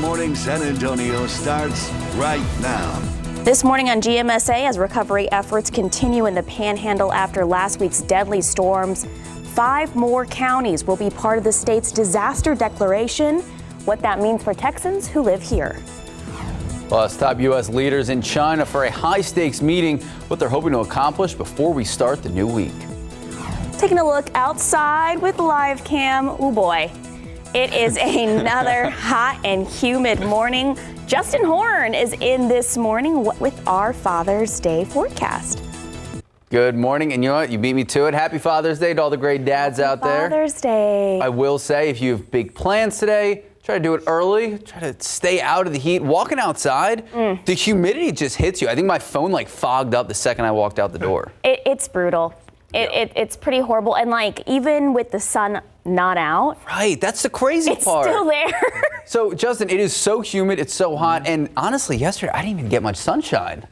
Morning San Antonio starts right now. This morning on GMSA, as recovery efforts continue in the Panhandle after last week's deadly storms, 5 more counties will be part of the state's disaster declaration. What that means for Texans who live here. Plus, top U.S. leaders in China for a high-stakes meeting, what they're hoping to accomplish before we start the new week. Taking a look outside with live cam. Oh boy, it is another hot and humid morning. Justin Horn is in this morning with our Father's Day forecast. Good morning, and you know what? You beat me to it. Happy Father's Day to all the great dads out there. Father's Day. I will say, if you have big plans today, try to do it early. Try to stay out of the heat. Walking outside, the humidity just hits you. I think my phone fogged up the second I walked out the door. It's brutal. It's pretty horrible. And even with the sun not out. Right, that's the crazy part. It's still there. So, Justin, it is so humid, it's so hot, and honestly, yesterday I didn't even get much sunshine.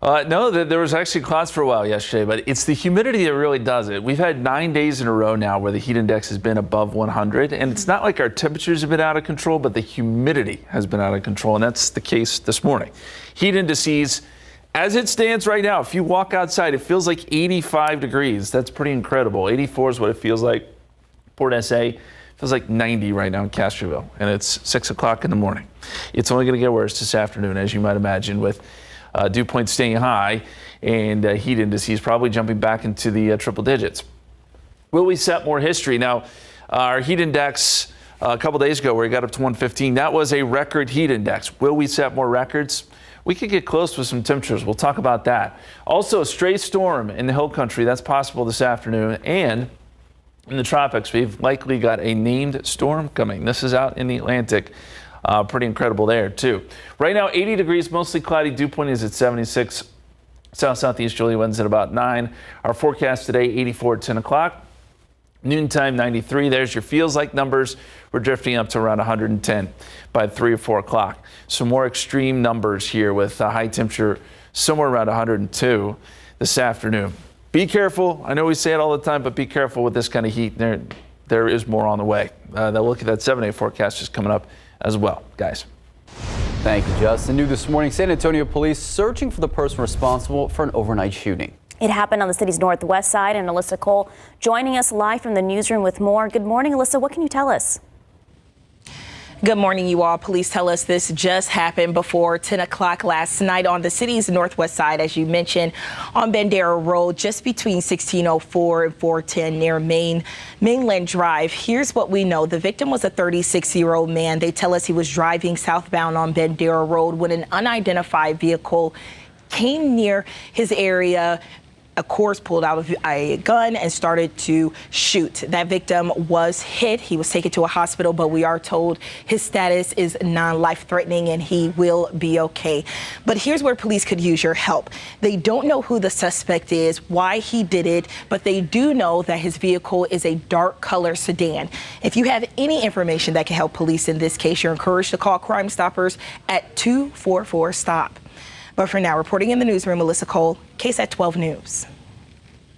No, there was actually clouds for a while yesterday, but it's the humidity that really does it. We've had 9 days in a row now where the heat index has been above 100, and it's not like our temperatures have been out of control, but the humidity has been out of control, and that's the case this morning. Heat indices, as it stands right now, if you walk outside, it feels like 85 degrees. That's pretty incredible. 84 is what it feels like. Port SA feels like 90 right now in Castroville, and it's 6 o'clock in the morning. It's only going to get worse this afternoon, as you might imagine, with dew points staying high and heat indices probably jumping back into the triple digits. Will we set more history? Now, our heat index a couple days ago where it got up to 115, that was a record heat index. Will we set more records? We could get close with some temperatures. We'll talk about that. Also, a stray storm in the hill country. That's possible this afternoon. And in the tropics, we've likely got a named storm coming. This is out in the Atlantic. Pretty incredible there, too. Right now, 80 degrees, mostly cloudy. Dew point is at 76. South-southeasterly winds at about 9. Our forecast today, 84 at 10 o'clock. Noontime, 93. There's your feels like numbers. We're drifting up to around 110 by 3 or 4 o'clock. Some more extreme numbers here with a high temperature somewhere around 102 this afternoon. Be careful. I know we say it all the time, but be careful with this kind of heat. There is more on the way. They'll look at that 7-day forecast just coming up as well, guys. Thank you, Justin. New this morning, San Antonio police searching for the person responsible for an overnight shooting. It happened on the city's northwest side, and Alyssa Cole joining us live from the newsroom with more. Good morning, Alyssa. What can you tell us? Good morning, you all. Police tell us this just happened before 10 o'clock last night on the city's northwest side, as you mentioned, on Bandera Road, just between 1604 and 410 near Mainland Drive. Here's what we know. The victim was a 36-year-old man. They tell us he was driving southbound on Bandera Road when an unidentified vehicle came near his area. Of course, pulled out a gun and started to shoot. That victim was hit. He was taken to a hospital, but we are told his status is non-life-threatening and he will be okay. But here's where police could use your help. They don't know who the suspect is, why he did it, but they do know that his vehicle is a dark color sedan. If you have any information that can help police in this case, you're encouraged to call Crime Stoppers at 244-STOP. But for now, reporting in the newsroom, Alyssa Cole, KSAT 12 News.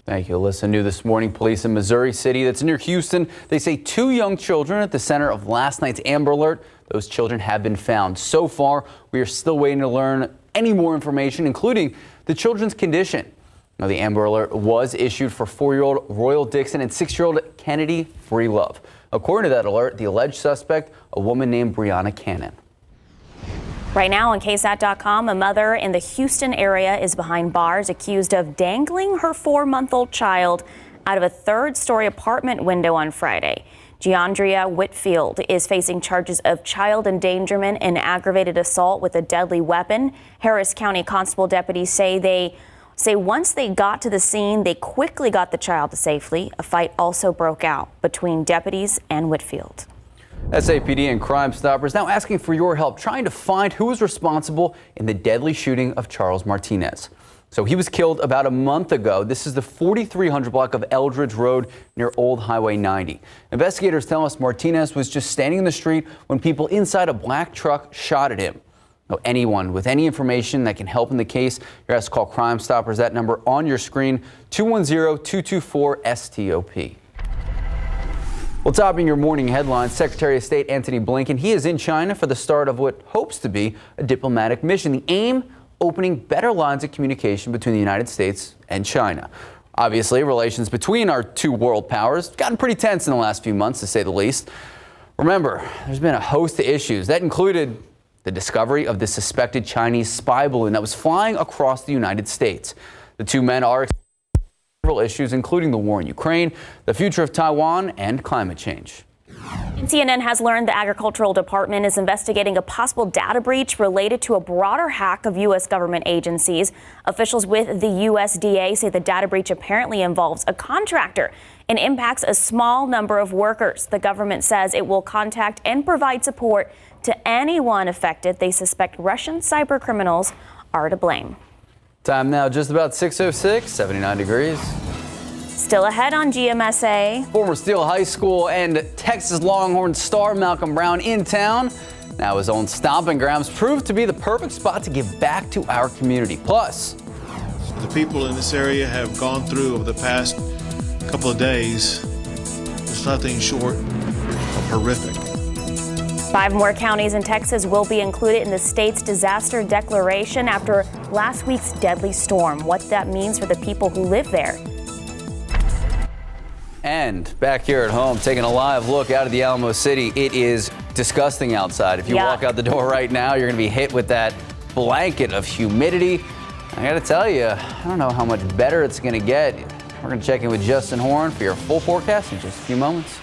Thank you, Alyssa. New this morning, police in Missouri City, that's near Houston, they say 2 young children at the center of last night's Amber Alert. Those children have been found. So far, we are still waiting to learn any more information, including the children's condition. Now, the Amber Alert was issued for 4-year-old Royal Dixon and 6-year-old Kennedy Freelove. According to that alert, the alleged suspect, a woman named Brianna Cannon. Right now on KSAT.com, a mother in the Houston area is behind bars accused of dangling her 4-month-old child out of a 3rd-story apartment window on Friday. Giandria Whitfield is facing charges of child endangerment and aggravated assault with a deadly weapon. Harris County Constable deputies say once they got to the scene, they quickly got the child to safety. A fight also broke out between deputies and Whitfield. SAPD and Crime Stoppers now asking for your help trying to find who was responsible in the deadly shooting of Charles Martinez. So he was killed about a month ago. This is the 4300 block of Eldridge Road near Old Highway 90. Investigators tell us Martinez was just standing in the street when people inside a black truck shot at him. Now, anyone with any information that can help in the case, you're asked to call Crime Stoppers. That number on your screen, 210-224-STOP. Well, topping your morning headlines, Secretary of State Antony Blinken, he is in China for the start of what hopes to be a diplomatic mission. The aim, opening better lines of communication between the United States and China. Obviously, relations between our two world powers gotten pretty tense in the last few months, to say the least. Remember, there's been a host of issues that included the discovery of the suspected Chinese spy balloon that was flying across the United States. The two men are several issues, including the war in Ukraine, the future of Taiwan, and climate change. And CNN has learned the Agricultural Department is investigating a possible data breach related to a broader hack of U.S. government agencies. Officials with the USDA say the data breach apparently involves a contractor and impacts a small number of workers. The government says it will contact and provide support to anyone affected. They suspect Russian cyber criminals are to blame. Time now, just about 6:06, 79 degrees. Still ahead on GMSA. Former Steele High School and Texas Longhorn star Malcolm Brown in town. Now his own stomping grounds proved to be the perfect spot to give back to our community. Plus, the people in this area have gone through over the past couple of days. It's nothing short of horrific. 5 more counties in Texas will be included in the state's disaster declaration after last week's deadly storm. What that means for the people who live there. and back here at home, taking a live look out of the Alamo City. It is disgusting outside. If you walk out the door right now, you're going to be hit with that blanket of humidity. I got to tell you, I don't know how much better it's going to get. We're going to check in with Justin Horn for your full forecast in just a few moments.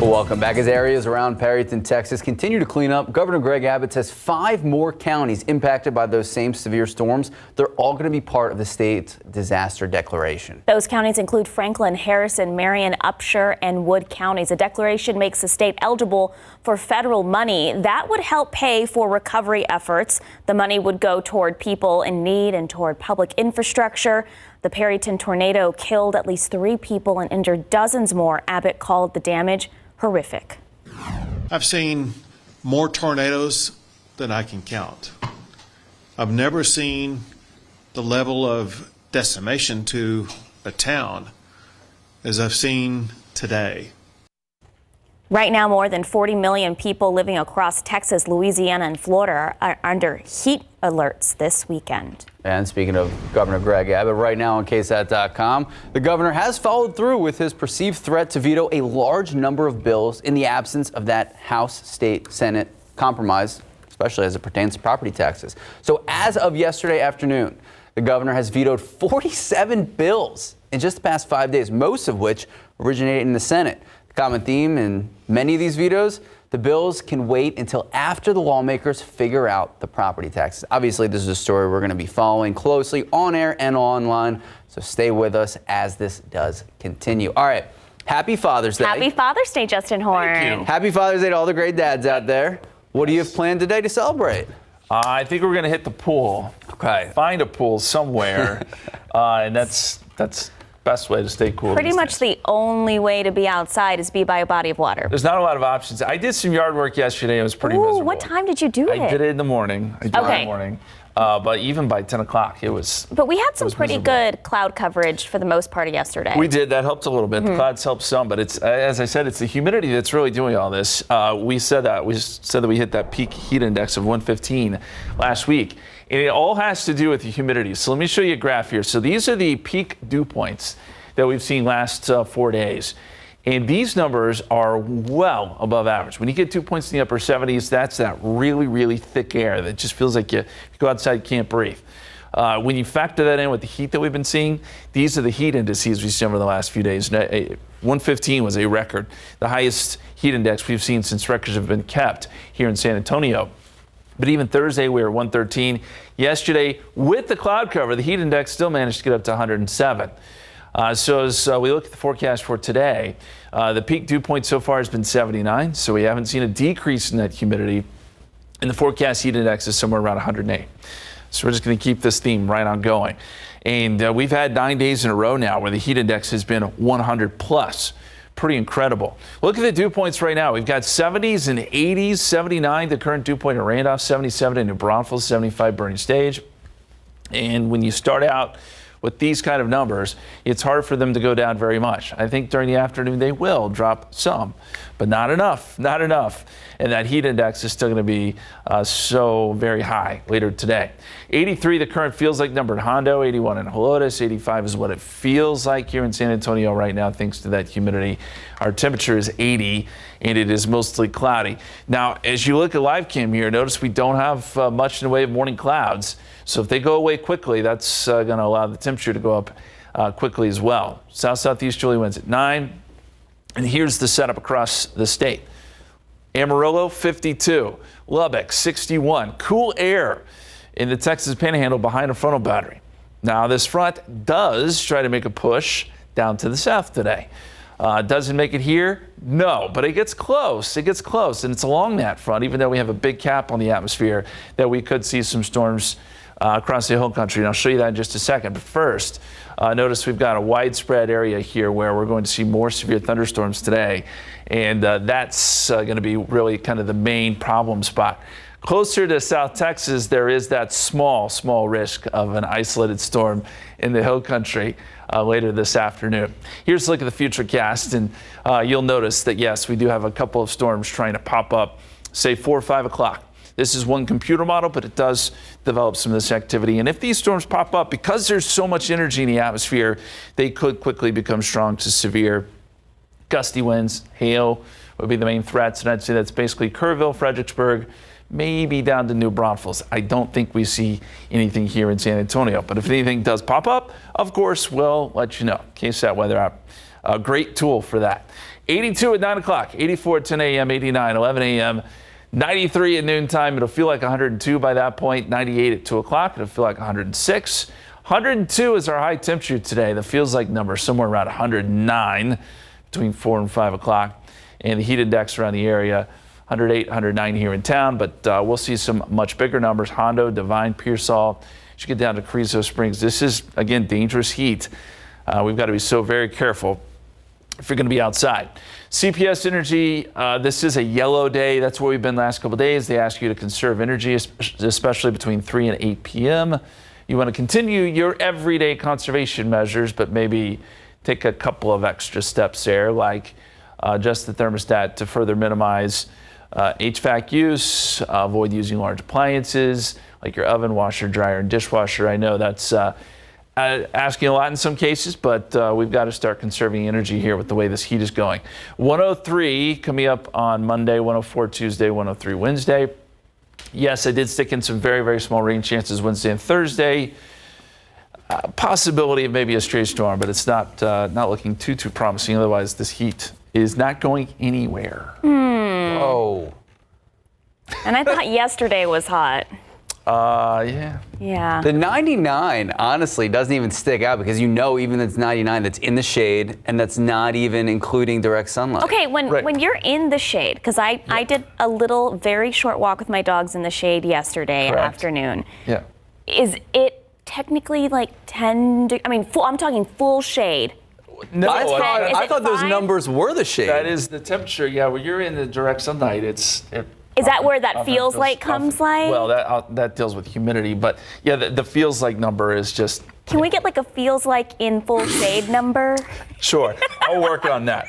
Welcome back. As areas around Perryton, Texas continue to clean up, Governor Greg Abbott says 5 more counties impacted by those same severe storms. They're all going to be part of the state's disaster declaration. Those counties include Franklin, Harrison, Marion, Upshur, and Wood counties. A declaration makes the state eligible for federal money that would help pay for recovery efforts. The money would go toward people in need and toward public infrastructure. The Perryton tornado killed at least 3 people and injured dozens more. Abbott called the damage horrific. I've seen more tornadoes than I can count. I've never seen the level of decimation to a town as I've seen today. Right now, more than 40 million people living across Texas, Louisiana, and Florida are under heat alerts this weekend. And speaking of Governor Greg Abbott, right now on KSAT.com, the governor has followed through with his perceived threat to veto a large number of bills in the absence of that House, State, Senate compromise, especially as it pertains to property taxes. So as of yesterday afternoon, the governor has vetoed 47 bills in just the past 5 days, most of which originated in the Senate. The common theme in many of these vetoes: the bills can wait until after the lawmakers figure out the property taxes. Obviously, this is a story we're going to be following closely on air and online, so stay with us as this does continue. All right, happy Father's Day. Happy Father's Day, Justin Horn. Thank you. Happy Father's Day to all the great dads out there. What do you have planned today to celebrate? I think we're going to hit the pool. Okay. Find a pool somewhere, and that's best way to stay cool. Pretty much the only way to be outside is be by a body of water. There's not a lot of options. I did some yard work yesterday. It was pretty miserable. What time did you do it? I did it in the morning. But even by 10 o'clock, it was. But we had some pretty miserable. good cloud coverage for the most part of yesterday. We did. That helped a little bit. The clouds helped some, but it's, as I said, it's the humidity that's really doing all this. We said that we hit that peak heat index of 115 last week, and it all has to do with the humidity. So let me show you a graph here. So these are the peak dew points that we've seen last 4 days. And these numbers are well above average. When you get 2 points in the upper 70s, that's that really, really thick air that just feels like you go outside, you can't breathe. When you factor that in with the heat that we've been seeing, these are the heat indices we've seen over the last few days. 115 was a record, the highest heat index we've seen since records have been kept here in San Antonio. But even Thursday, we were 113. Yesterday, with the cloud cover, the heat index still managed to get up to 107. So as we look at the forecast for today, the peak dew point so far has been 79, so we haven't seen a decrease in that humidity, and the forecast heat index is somewhere around 108. So we're just going to keep this theme right on going. And we've had 9 days in a row now where the heat index has been 100 plus. Pretty incredible. Look at the dew points right now. We've got 70s and 80s, 79, the current dew point in Randolph, 77 in New Braunfels, 75 Bernie Stage. And when you start out with these kind of numbers, it's hard for them to go down very much. I think during the afternoon they will drop some, but not enough, not enough. And that heat index is still going to be so very high later today. 83, the current feels like number in Hondo, 81 in Helotes, 85 is what it feels like here in San Antonio right now, thanks to that humidity. Our temperature is 80, and it is mostly cloudy. Now, as you look at live cam here, notice we don't have much in the way of morning clouds. So if they go away quickly, that's going to allow the temperature to go up quickly as well. South-southeasterly winds at 9. And here's the setup across the state. Amarillo, 52. Lubbock, 61. Cool air in the Texas Panhandle behind a frontal battery. Now, this front does try to make a push down to the south today. Doesn't make it here? No, but it gets close. It gets close, and it's along that front, even though we have a big cap on the atmosphere, that we could see some storms across the hill country. And I'll show you that in just a second. But first, notice we've got a widespread area here where we're going to see more severe thunderstorms today. And that's going to be really kind of the main problem spot. Closer to South Texas, there is that small risk of an isolated storm in the hill country later this afternoon. Here's a look at the futurecast, and you'll notice that, yes, we do have a couple of storms trying to pop up, say 4 or 5 o'clock. This is one computer model, but it does develop some of this activity. And if these storms pop up, because there's so much energy in the atmosphere, they could quickly become strong to severe. Gusty winds, hail would be the main threats. And I'd say that's basically Kerrville, Fredericksburg, maybe down to New Braunfels. I don't think we see anything here in San Antonio. But if anything does pop up, of course, we'll let you know. KSAT weather app, a great tool for that. 82 at 9 o'clock, 84 at 10 a.m., 89, 11 a.m., 93 at noontime. It'll feel like 102 by that point. 98 at 2 o'clock. It'll feel like 106. 102 is our high temperature today. The feels like number somewhere around 109 between 4 and 5 o'clock. And the heat index around the area, 108, 109 here in town. But we'll see some much bigger numbers. Hondo, Devine, Pearsall. As you get down to Carrizo Springs, this is, again, dangerous heat. We've got to be so very careful if you're going to be outside. CPS Energy, this is a yellow day. That's where we've been the last couple of days. They ask you to conserve energy, especially between 3 and 8 p.m. You want to continue your everyday conservation measures, but maybe take a couple of extra steps there, like adjust the thermostat to further minimize HVAC use, avoid using large appliances like your oven, washer, dryer, and dishwasher. I know that's asking a lot in some cases, but we've got to start conserving energy here with the way this heat is going. 103 coming up on Monday, 104 Tuesday, 103 Wednesday. Yes, I did stick in some very, very small rain chances Wednesday and Thursday. Possibility of maybe a stray storm, but it's not looking too promising. Otherwise, this heat is not going anywhere. Oh. And I thought yesterday was hot. Yeah. Yeah. The 99 honestly doesn't even stick out because you know even it's 99 that's in the shade and that's not even including direct sunlight. Okay, when you're in the shade, because I did a little very short walk with my dogs in the shade yesterday afternoon. Yeah. Is it technically like 10 I mean, I'm talking full shade. No, I thought those numbers were the shade. That is the temperature. Yeah, when you're in the direct sunlight, Is that where that feels like comes like? Well, that deals with humidity, but yeah, the feels like number is just. Can we get like a feels like in full shade number? Sure, I'll work on that.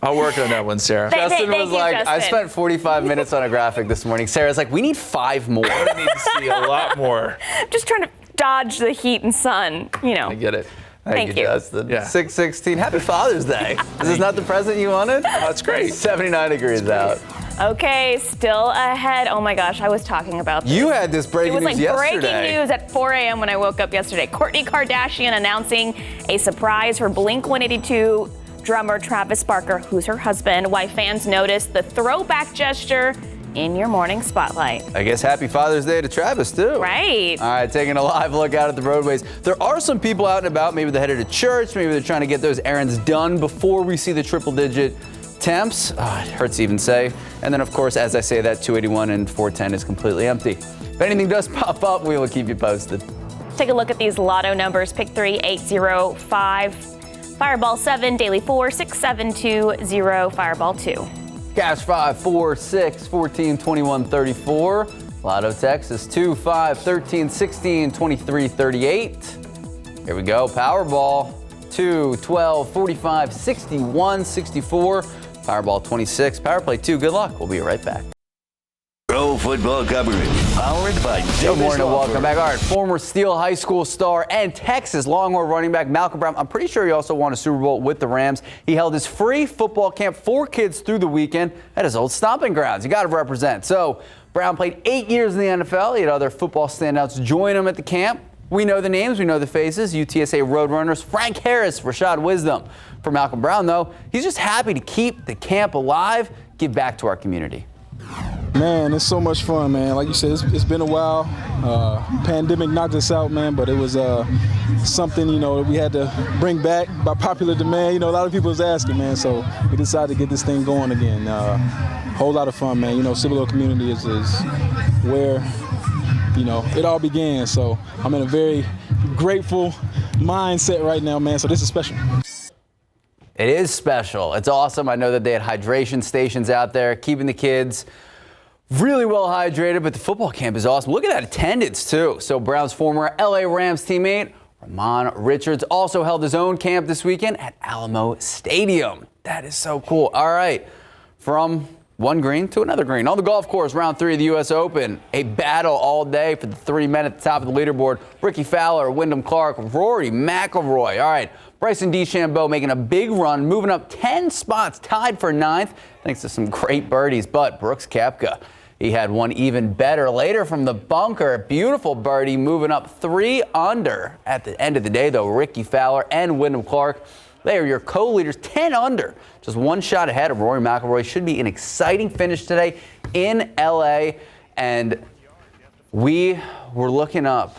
I'll work on that one, Sarah. Justin was like, Justin. I spent 45 minutes on a graphic this morning. Sarah's like, we need 5 more. I need to see a lot more. Just trying to dodge the heat and sun, you know. I get it. Thank you. Justin. Yeah. 6/16. Happy Father's Day. Is this not the present you wanted? That's great. 79 degrees out. Okay, still ahead. Oh my gosh, I was talking about this. You had this breaking news news breaking yesterday. news at 4 a.m. when I woke up yesterday. Kourtney Kardashian announcing a surprise for Blink-182 drummer Travis Barker, who's her husband. Why fans noticed the throwback gesture in your morning spotlight. I guess happy Father's Day to Travis, too. Right. All right, taking a live look out at the roadways. There are some people out and about. Maybe they're headed to church. Maybe they're trying to get those errands done before we see the triple-digit temps. It hurts to even say. And then, of course, as I say that, 281 and 410 is completely empty. If anything does pop up, we will keep you posted. Take a look at these lotto numbers. Pick 3, 805, Fireball 7, Daily 4, 6720, Fireball 2. Cash 5, 4, 6, 14, 21, 34. Lotto Texas 2, 5, 13, 16, 23, 38. Here we go. Powerball 2, 12, 45, 61, 64. Powerball 26. Power Play 2. Good luck. We'll be right back. Pro football coverage powered by Good morning and welcome back. All right, former Steele High School star and Texas Longhorn running back Malcolm Brown. I'm pretty sure he also won a Super Bowl with the Rams. He held his free football camp for kids through the weekend at his old stomping grounds. You got to represent. So Brown played 8 years in the NFL. He had other football standouts join him at the camp. We know the names, we know the faces. UTSA Roadrunners, Frank Harris, Rashad Wisdom. For Malcolm Brown, though, he's just happy to keep the camp alive, give back to our community. Man, it's so much fun, man. Like you said, it's been a while. Pandemic knocked us out, man, but it was something, that we had to bring back by popular demand. A lot of people was asking, man, so we decided to get this thing going again. Whole lot of fun, man. Civil community is where, it all began. So I'm in a very grateful mindset right now, man. So this is special. It is special. It's awesome. I know that they had hydration stations out there, keeping the kids really well hydrated, but the football camp is awesome. Look at that attendance, too. So Brown's former LA Rams teammate, Ramon Richards, also held his own camp this weekend at Alamo Stadium. That is so cool. All right, from one green to another green. On the golf course, round 3 of the U.S. Open. A battle all day for the 3 men at the top of the leaderboard. Ricky Fowler, Wyndham Clark, Rory McIlroy. All right, Bryson DeChambeau making a big run, moving up 10 spots, tied for 9th, thanks to some great birdies. But Brooks Koepka, he had one even better later from the bunker. Beautiful birdie, moving up 3 under. At the end of the day, though, Ricky Fowler and Wyndham Clark, they are your co-leaders, 10 under. Just one shot ahead of Rory McIlroy. Should be an exciting finish today in L.A. And we were looking up,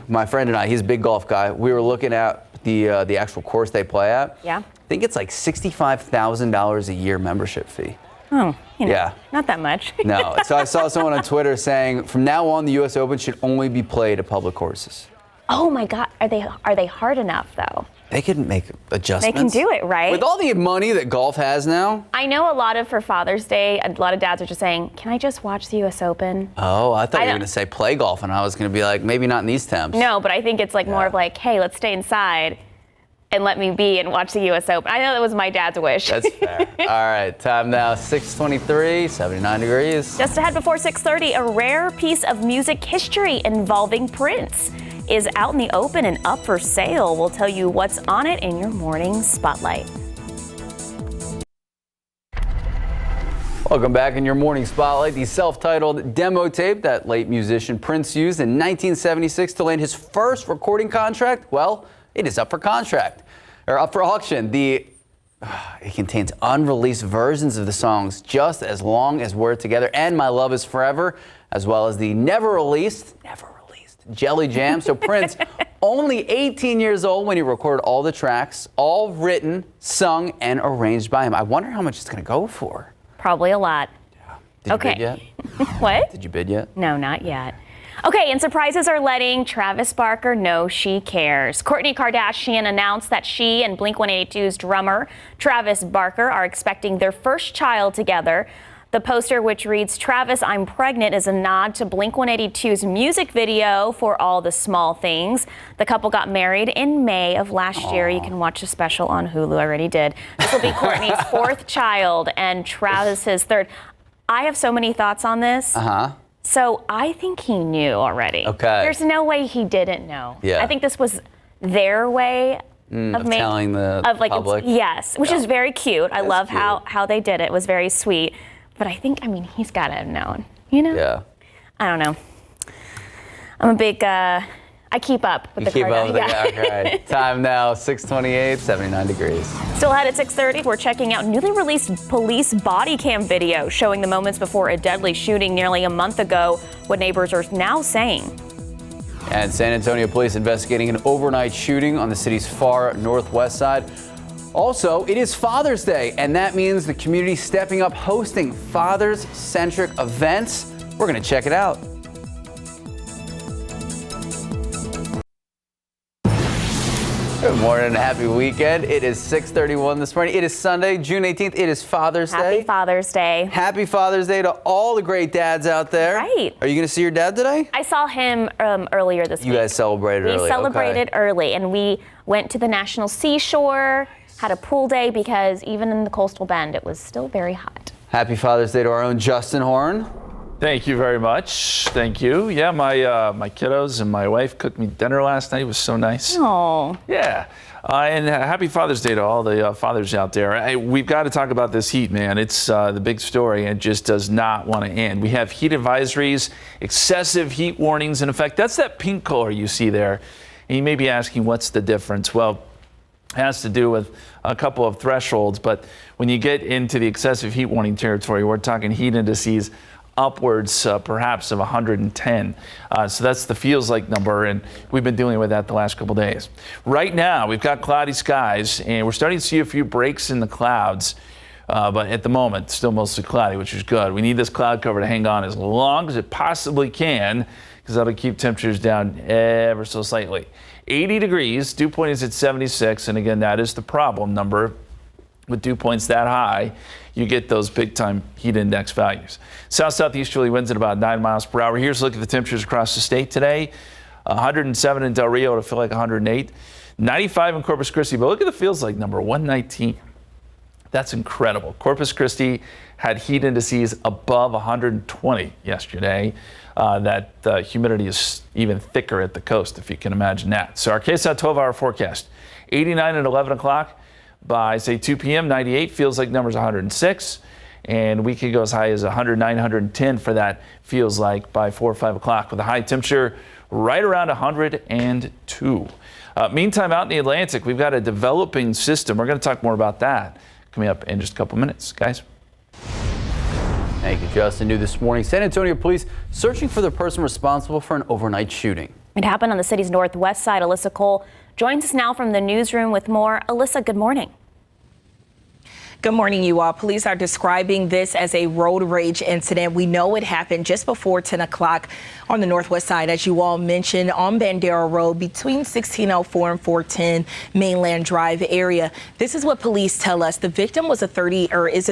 my friend and I, he's a big golf guy, we were looking at the actual course they play at. Yeah. I think it's like $65,000 a year membership fee. Oh, yeah. Not that much. No. So I saw someone on Twitter saying from now on the U.S. Open should only be played at public courses. Oh my God, are they hard enough though? They can make adjustments. They can do it, right? With all the money that golf has now. I know for Father's Day, a lot of dads are just saying, can I just watch the U.S. Open? Oh, I thought you were going to say play golf, and I was going to be like, maybe not in these temps. No, but I think it's more of like, hey, let's stay inside and let me be and watch the U.S. Open. I know that was my dad's wish. That's fair. All right, time now, 6:23, 79 degrees. Just ahead before 6:30, a rare piece of music history involving Prince is out in the open and up for sale. We'll tell you what's on it in your morning spotlight. Welcome back in your morning spotlight. The self-titled demo tape that late musician Prince used in 1976 to land his first recording contract, well, it is up for auction. It contains unreleased versions of the songs Just As Long As We're Together and My Love Is Forever, as well as the never released Jelly Jam. So Prince, only 18 years old when he recorded all the tracks, all written, sung, and arranged by him. I wonder how much it's going to go for. Probably a lot. Yeah. Did you bid yet? What? Did you bid yet? No, not yet. Okay, and surprises are letting Travis Barker know she cares. Kourtney Kardashian announced that she and Blink-182's drummer, Travis Barker, are expecting their first child together. The poster, which reads, "Travis, I'm pregnant," is a nod to Blink-182's music video For All the Small Things. The couple got married in May of last year. You can watch the special on Hulu. I already did. This will be Kourtney's 4th child and Travis's 3rd. I have so many thoughts on this. So I think he knew already. Okay. There's no way he didn't know. Yeah. I think this was their way of telling the public. Yes, which is very cute. I love cute. how they did it. It was very sweet. But I think, he's got to have known, Yeah. I don't know. I'm a big, I keep up with the Kardashians. Okay. Time now, 6:28, 79 degrees. Still ahead at 6:30, we're checking out newly released police body cam video showing the moments before a deadly shooting nearly a month ago, what neighbors are now saying. And San Antonio police investigating an overnight shooting on the city's far northwest side. Also, it is Father's Day, and that means the community stepping up hosting fathers-centric events. We're going to check it out. Good morning and happy weekend. It is 6:31 this morning. It is Sunday, June 18th. It is Father's Day. Happy Father's Day. Happy Father's Day to all the great dads out there. Right. Are you going to see your dad today? I saw him earlier this week. You guys celebrated early. We celebrated early, and we went to the National Seashore, had a pool day because even in the coastal bend, it was still very hot. Happy Father's Day to our own Justin Horn. Thank you very much. Thank you. Yeah, my kiddos and my wife cooked me dinner last night. It was so nice. Oh. Yeah. And happy Father's Day to all the fathers out there. We've got to talk about this heat, man. It's the big story and just does not want to end. We have heat advisories, excessive heat warnings in effect. That's that pink color you see there. And you may be asking, what's the difference? Well, it has to do with a couple of thresholds. But when you get into the excessive heat warning territory, we're talking heat indices upwards perhaps of 110. So that's the feels like number, and we've been dealing with that the last couple days. Right now, we've got cloudy skies, and we're starting to see a few breaks in the clouds. But at the moment, still mostly cloudy, which is good. We need this cloud cover to hang on as long as it possibly can, because that'll keep temperatures down ever so slightly. 80 degrees, dew point is at 76, and again, that is the problem number. With dew points that high, you get those big time heat index values. South-southeasterly winds at about 9 miles per hour. Here's a look at the temperatures across the state today. 107 in Del Rio, it'll feel like 108. 95 in Corpus Christi, but look at the feels like number 119. That's incredible. Corpus Christi had heat indices above 120 yesterday. That humidity is even thicker at the coast, if you can imagine that. So our KSAT 12-hour forecast, 89 at 11 o'clock. By, say, 2 p.m., 98 feels like numbers 106. And we could go as high as 109, 110 for that feels like by 4 or 5 o'clock with a high temperature right around 102. Meantime, out in the Atlantic, we've got a developing system. We're going to talk more about that coming up in just a couple minutes, guys. Thank you, Justin. New this morning, San Antonio police searching for the person responsible for an overnight shooting. It happened on the city's northwest side. Alyssa Cole joins us now from the newsroom with more. Alyssa, good morning. Good morning, you all. Police are describing this as a road rage incident. We know it happened just before 10 o'clock on the northwest side, as you all mentioned, on Bandera Road between 1604 and 410 Mainland Drive area. This is what police tell us. The victim was is a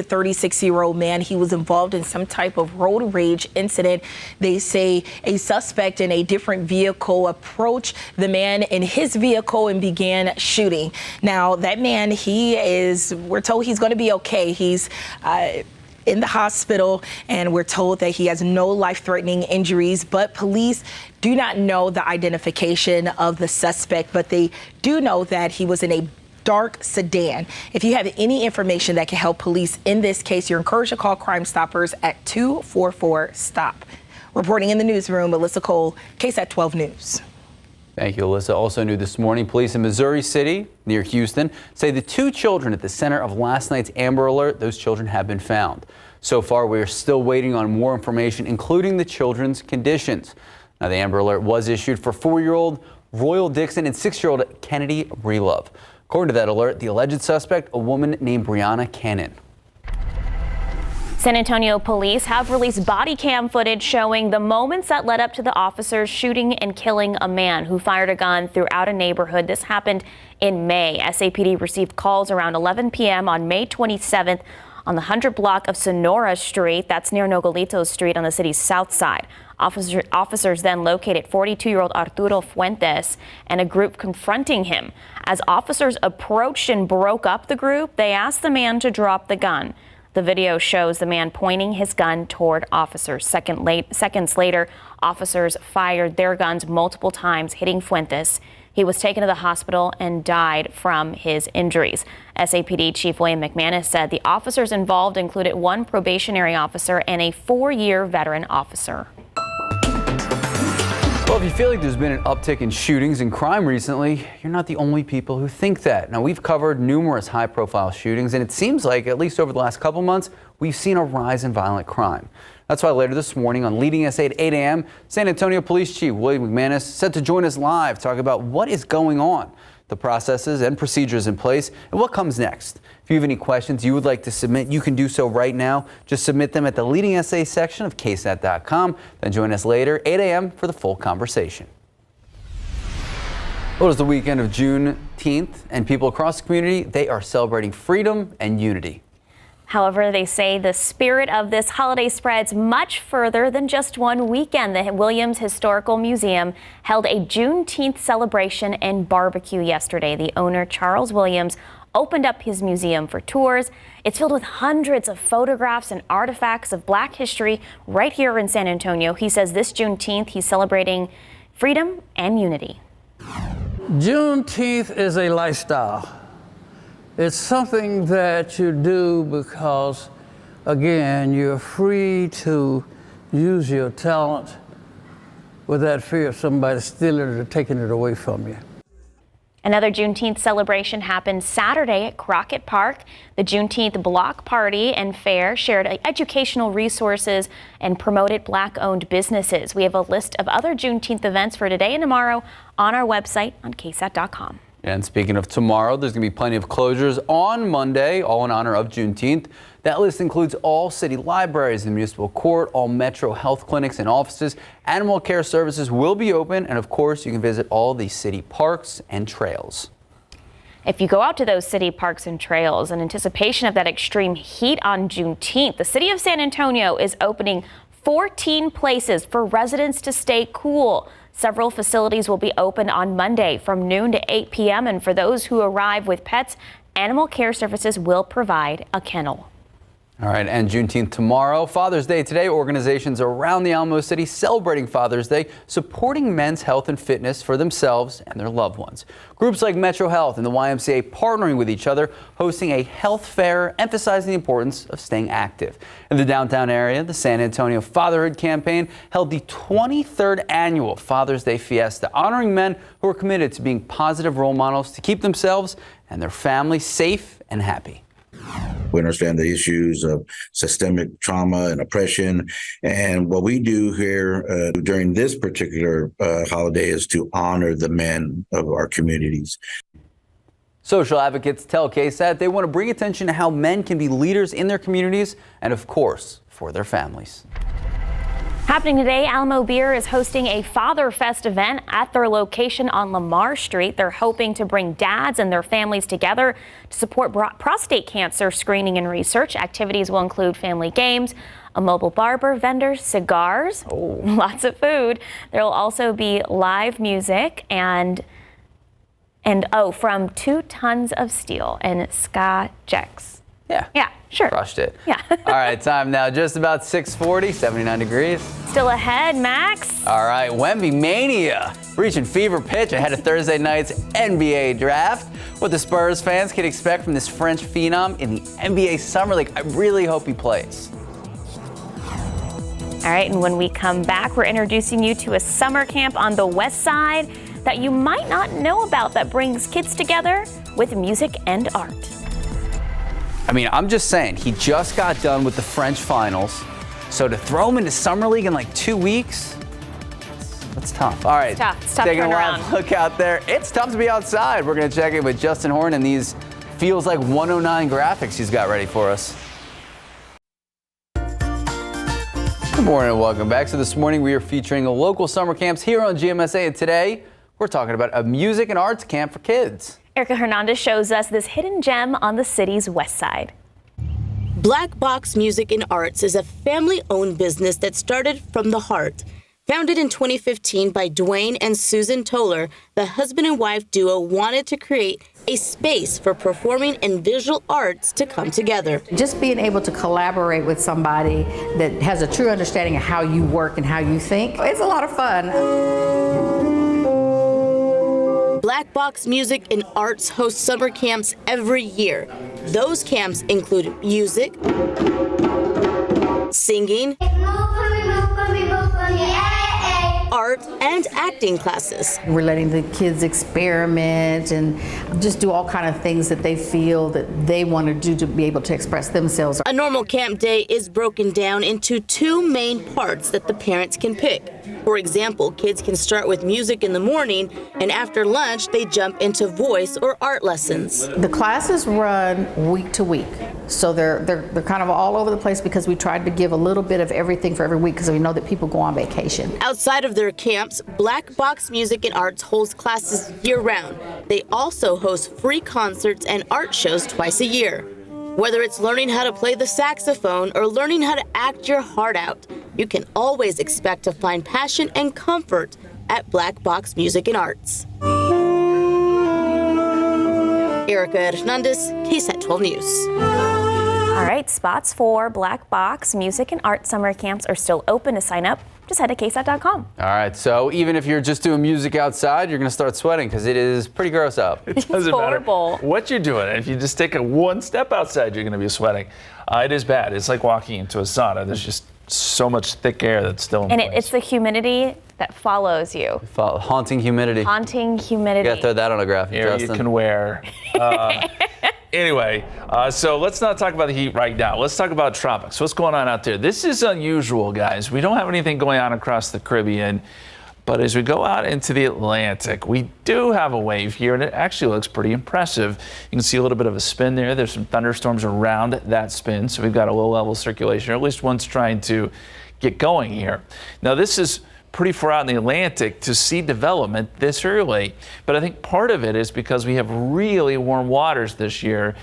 36-year-old man. He was involved in some type of road rage incident. They say a suspect in a different vehicle approached the man in his vehicle and began shooting. Now, that man, we're told he's going to be okay. He's in the hospital, and we're told that he has no life-threatening injuries, but police do not know the identification of the suspect, but they do know that he was in a dark sedan. If you have any information that can help police in this case, you're encouraged to call Crime Stoppers at 244-STOP. Reporting in the newsroom, Alyssa Cole, KSAT 12 News. Thank you, Alyssa. Also new this morning, police in Missouri City, near Houston, say the 2 children at the center of last night's Amber Alert, those children have been found. So far, we are still waiting on more information, including the children's conditions. Now, the Amber Alert was issued for 4-year-old Royal Dixon and 6-year-old Kennedy Relove. According to that alert, the alleged suspect, a woman named Brianna Cannon. San Antonio police have released body cam footage showing the moments that led up to the officers shooting and killing a man who fired a gun throughout a neighborhood. This happened in May. SAPD received calls around 11 p.m. on May 27th on the 100 block of Sonora Street. That's near Nogalitos Street on the city's south side. Officers then located 42-year-old Arturo Fuentes and a group confronting him. As officers approached and broke up the group, they asked the man to drop the gun. The video shows the man pointing his gun toward officers. Seconds later, officers fired their guns multiple times, hitting Fuentes. He was taken to the hospital and died from his injuries. SAPD Chief William McManus said the officers involved included 1 probationary officer and a 4-year veteran officer. Well, if you feel like there's been an uptick in shootings and crime recently, you're not the only people who think that. Now, we've covered numerous high-profile shootings, and it seems like, at least over the last couple months, we've seen a rise in violent crime. That's why later this morning on Leading SA at 8 a.m., San Antonio Police Chief William McManus said to join us live to talk about what is going on, the processes and procedures in place, and what comes next. If you have any questions you would like to submit, you can do so right now. Just submit them at the Leading SA section of KSAT.com. Then join us later, 8 a.m. for the full conversation. Well, it was the weekend of Juneteenth, and people across the community, they are celebrating freedom and unity. However, they say the spirit of this holiday spreads much further than just one weekend. The Williams Historical Museum held a Juneteenth celebration and barbecue yesterday. The owner, Charles Williams, opened up his museum for tours. It's filled with hundreds of photographs and artifacts of Black history right here in San Antonio. He says this Juneteenth, he's celebrating freedom and unity. Juneteenth is a lifestyle. It's something that you do because, again, you're free to use your talent without fear of somebody stealing it or taking it away from you. Another Juneteenth celebration happened Saturday at Crockett Park. The Juneteenth Block Party and Fair shared educational resources and promoted Black-owned businesses. We have a list of other Juneteenth events for today and tomorrow on our website on KSAT.com. And speaking of tomorrow, there's going to be plenty of closures on Monday, all in honor of Juneteenth. That list includes all city libraries, the municipal court, all Metro health clinics and offices. Animal care services will be open, and of course, you can visit all the city parks and trails. If you go out to those city parks and trails in anticipation of that extreme heat on Juneteenth, the city of San Antonio is opening 14 places for residents to stay cool. Several facilities will be open on Monday from noon to 8 p.m. And for those who arrive with pets, Animal Care Services will provide a kennel. All right, and Juneteenth tomorrow. Father's Day today. Organizations around the Alamo City celebrating Father's Day, supporting men's health and fitness for themselves and their loved ones. Groups like Metro Health and the YMCA partnering with each other, hosting a health fair emphasizing the importance of staying active. In the downtown area, the San Antonio Fatherhood Campaign held the 23rd annual Father's Day Fiesta, honoring men who are committed to being positive role models to keep themselves and their families safe and happy. We understand the issues of systemic trauma and oppression. And what we do here during this particular holiday is to honor the men of our communities. Social advocates tell KSAT they want to bring attention to how men can be leaders in their communities and, of course, for their families. Happening today, Alamo Beer is hosting a Father Fest event at their location on Lamar Street. They're hoping to bring dads and their families together to support prostate cancer screening and research. Activities will include family games, a mobile barber, vendors, cigars, lots of food. There will also be live music and from 2 Tons of Steel and Ska Jex. Yeah, sure. Crushed it. Yeah. All right, time now just about 6:40, 79 degrees. Still ahead, Max. All right, Wemby Mania reaching fever pitch ahead of Thursday night's NBA draft. What the Spurs fans can expect from this French phenom in the NBA Summer League. I really hope he plays. All right, and when we come back, we're introducing you to a summer camp on the West Side that you might not know about that brings kids together with music and art. I mean, I'm just saying, he just got done with the French finals. So to throw him into Summer League in like 2 weeks, that's tough. All right, it's tough taking a turnaround. live look out there. It's tough to be outside. We're going to check in with Justin Horn and these feels like 109 graphics he's got ready for us. Good morning and welcome back. So this morning we are featuring local summer camps here on GMSA, and today we're talking about a music and arts camp for kids. Erica Hernandez shows us this hidden gem on the city's west side. Black Box Music and Arts is a family-owned business that started from the heart. Founded in 2015 by Dwayne and Susan Toller, the husband and wife duo wanted to create a space for performing and visual arts to come together. Just being able to collaborate with somebody that has a true understanding of how you work and how you think, it's a lot of fun. Black Box Music and Arts hosts summer camps every year. Those camps include music, singing, art, and acting classes. We're letting the kids experiment and just do all kinds of things that they feel that they want to do to be able to express themselves. A normal camp day is broken down into 2 main parts that the parents can pick: For example, kids can start with music in the morning, and after lunch, they jump into voice or art lessons. The classes run week to week, so they're kind of all over the place because we tried to give a little bit of everything for every week because we know that people go on vacation. Outside of their camps, Black Box Music and Arts holds classes year-round. They also host free concerts and art shows twice a year. Whether it's learning how to play the saxophone or learning how to act your heart out, you can always expect to find passion and comfort at Black Box Music and Arts. Erica Hernandez, KSAT 12 News. All right, spots for Black Box Music and Art summer camps are still open. To sign up, just head to KSAT.com. All right, so even if you're just doing music outside, you're going to start sweating because it is pretty gross out. It doesn't matter what you're doing. If you just take one step outside, you're going to be sweating. It is bad. It's like walking into a sauna. There's just so much thick air that's still in place. It's the humidity that follows you. Haunting humidity. Haunting humidity. You got to throw that on a graphic, Air Justin. you can wear. Anyway, so let's not talk about the heat right now. Let's talk about tropics. What's going on out there? This is unusual, guys. We don't have anything going on across the Caribbean, but as we go out into the Atlantic, we do have a wave here, and it actually looks pretty impressive. You can see a little bit of a spin there. There's some thunderstorms around that spin, so we've got a low-level circulation, or at least one's trying to get going here. Now, this is pretty far out in the Atlantic to see development this early. But I think part of it is because we have really warm waters this year,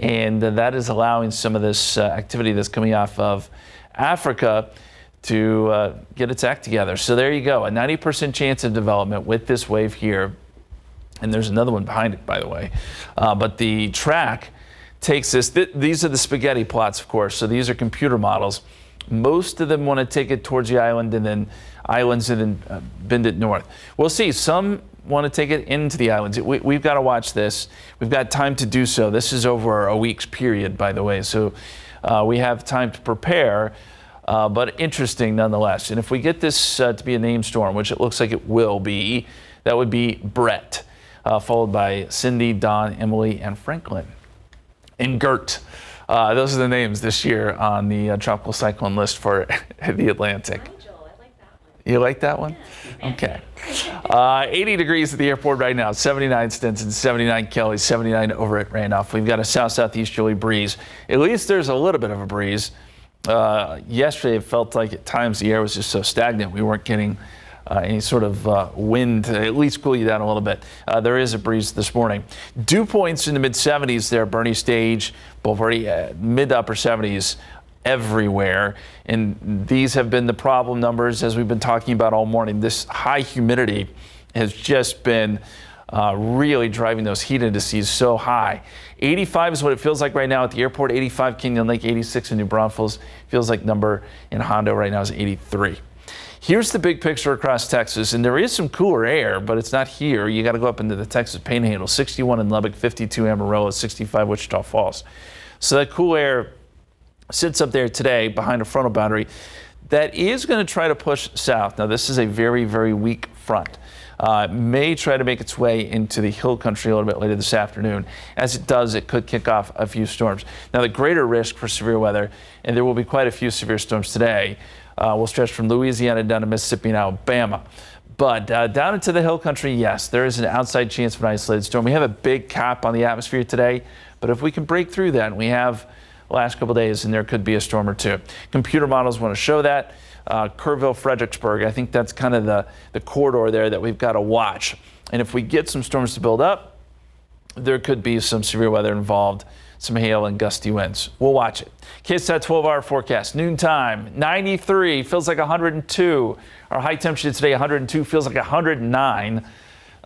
and that is allowing some of this activity that's coming off of Africa to get its act together. So there you go, a 90% chance of development with this wave here. And there's another one behind it, by the way. But the track takes this. These are the spaghetti plots, of course. So these are computer models. Most of them want to take it towards the island and then bend it north. We'll see. Some want to take it into the islands. We've got to watch this. We've got time to do so. This is over a week's period, by the way. So we have time to prepare, but interesting nonetheless. And if we get this to be a named storm, which it looks like it will be, that would be Brett, followed by Cindy, Don, Emily, and Franklin. And Gert. Those are the names this year on the tropical cyclone list for the Atlantic. You like that one? Okay. 80 degrees at the airport right now, 79 Stinson, 79 Kelly, 79 over at Randolph. We've got a south-southeasterly breeze. At least there's a little bit of a breeze. Yesterday it felt like at times the air was just so stagnant we weren't getting any sort of wind to at least cool you down a little bit. There is a breeze this morning. Dew points in the mid-70s there, Bernie Stage, Boulevardy, mid to upper 70s everywhere. And these have been the problem numbers as we've been talking about all morning. This high humidity has just been really driving those heat indices so high. 85 is what it feels like right now at the airport, 85 Kingdom Lake, 86 in New Braunfels. Feels like number in Hondo right now is 83. Here's the big picture across Texas, and there is some cooler air, but it's not here. You got to go up into the Texas Panhandle, 61 in Lubbock, 52 Amarillo, 65 Wichita Falls. So that cool air sits up there today behind a frontal boundary that is going to try to push south. Now, this is a very, very weak front. May try to make its way into the hill country a little bit later this afternoon. As it does, it could kick off a few storms. Now, the greater risk for severe weather, and there will be quite a few severe storms today, will stretch from Louisiana down to Mississippi and Alabama. But down into the hill country, yes, there is an outside chance of an isolated storm. We have a big cap on the atmosphere today, but if we can break through that, and we have the last couple of days, and there could be a storm or two. Computer models want to show that. Kerrville, Fredericksburg, I think that's kind of the corridor there that we've got to watch. And if we get some storms to build up, there could be some severe weather involved, some hail and gusty winds. We'll watch it. KSAT 12-hour forecast, noontime, 93, feels like 102. Our high temperature today, 102, feels like 109.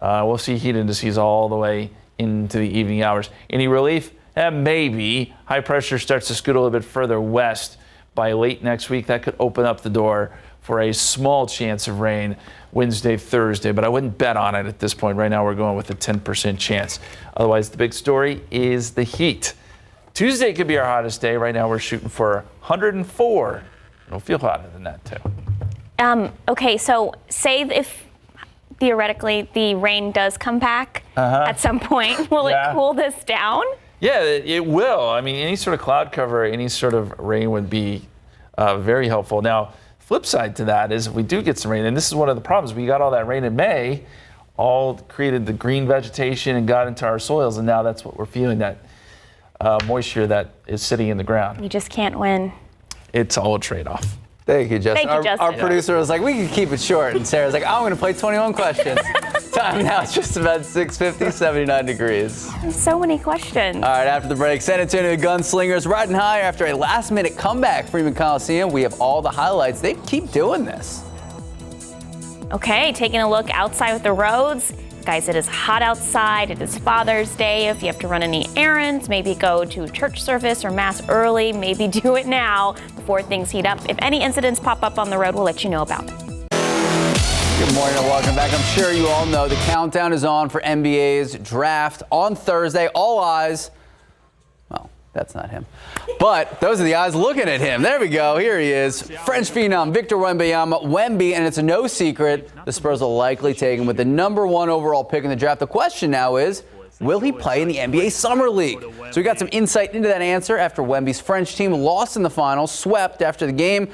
We'll see heat indices all the way into the evening hours. Any relief? Maybe. High pressure starts to scoot a little bit further west by late next week. That could open up the door for a small chance of rain Wednesday, Thursday, but I wouldn't bet on it at this point. Right now we're going with a 10% chance. Otherwise, the big story is the heat. Tuesday could be our hottest day. Right now we're shooting for 104. It'll feel hotter than that too. Okay, so say if theoretically the rain does come back at some point, will it cool this down? Yeah, it will. I mean, any sort of cloud cover, any sort of rain would be very helpful. Now, Flip side to that is if we do get some rain, and this is one of the problems, we got all that rain in May, all created the green vegetation and got into our soils, and now that's what we're feeling, that moisture that is sitting in the ground. You just can't win. It's all a trade-off. Thank you, Justin. Thank you, Justin. Our producer was like, we can keep it short. And Sarah's like, I'm going to play 21 questions. Time now, it's just about 6:50, 79 degrees. So many questions. All right, after the break, San Antonio Gunslingers riding high after a last-minute comeback. Freeman Coliseum, we have all the highlights. They keep doing this. Okay, taking a look outside with the roads. Guys, it is hot outside. It is Father's Day. If you have to run any errands, maybe go to church service or mass early, maybe do it now before things heat up. If any incidents pop up on the road, we'll let you know about it. Good morning and welcome back. I'm sure you all know the countdown is on for NBA's draft on Thursday. All eyes. Well, that's not him. But those are the eyes looking at him. There we go. Here he is. French phenom Victor Wembanyama, and it's no secret the Spurs will likely take him with the #1 overall pick in the draft. The question now is, will he play in the NBA Summer League? So we got some insight into that answer after Wemby's French team lost in the finals, swept after the game.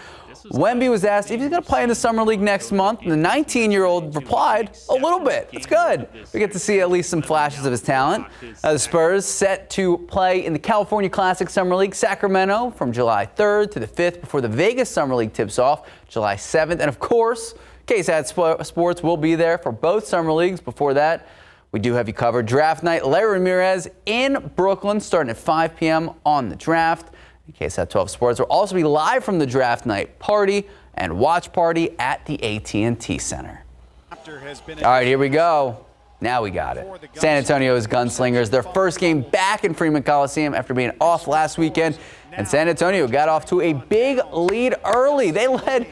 Wemby was asked if he's going to play in the Summer League next month, and the 19-year-old replied, a little bit. It's good. We get to see at least some flashes of his talent. The Spurs set to play in the California Classic Summer League, Sacramento, from July 3rd to the 5th before the Vegas Summer League tips off July 7th. And, of course, KSAT Sports will be there for both Summer Leagues. Before that, we do have you covered. Draft night, Larry Ramirez in Brooklyn, starting at 5 p.m. on the draft. KSAT 12 Sports will also be live from the draft night party and watch party at the AT&T Center. All right, here we go. Now we got it. San Antonio's Gunslingers, their first game back in Freeman Coliseum after being off last weekend. And San Antonio got off to a big lead early. They led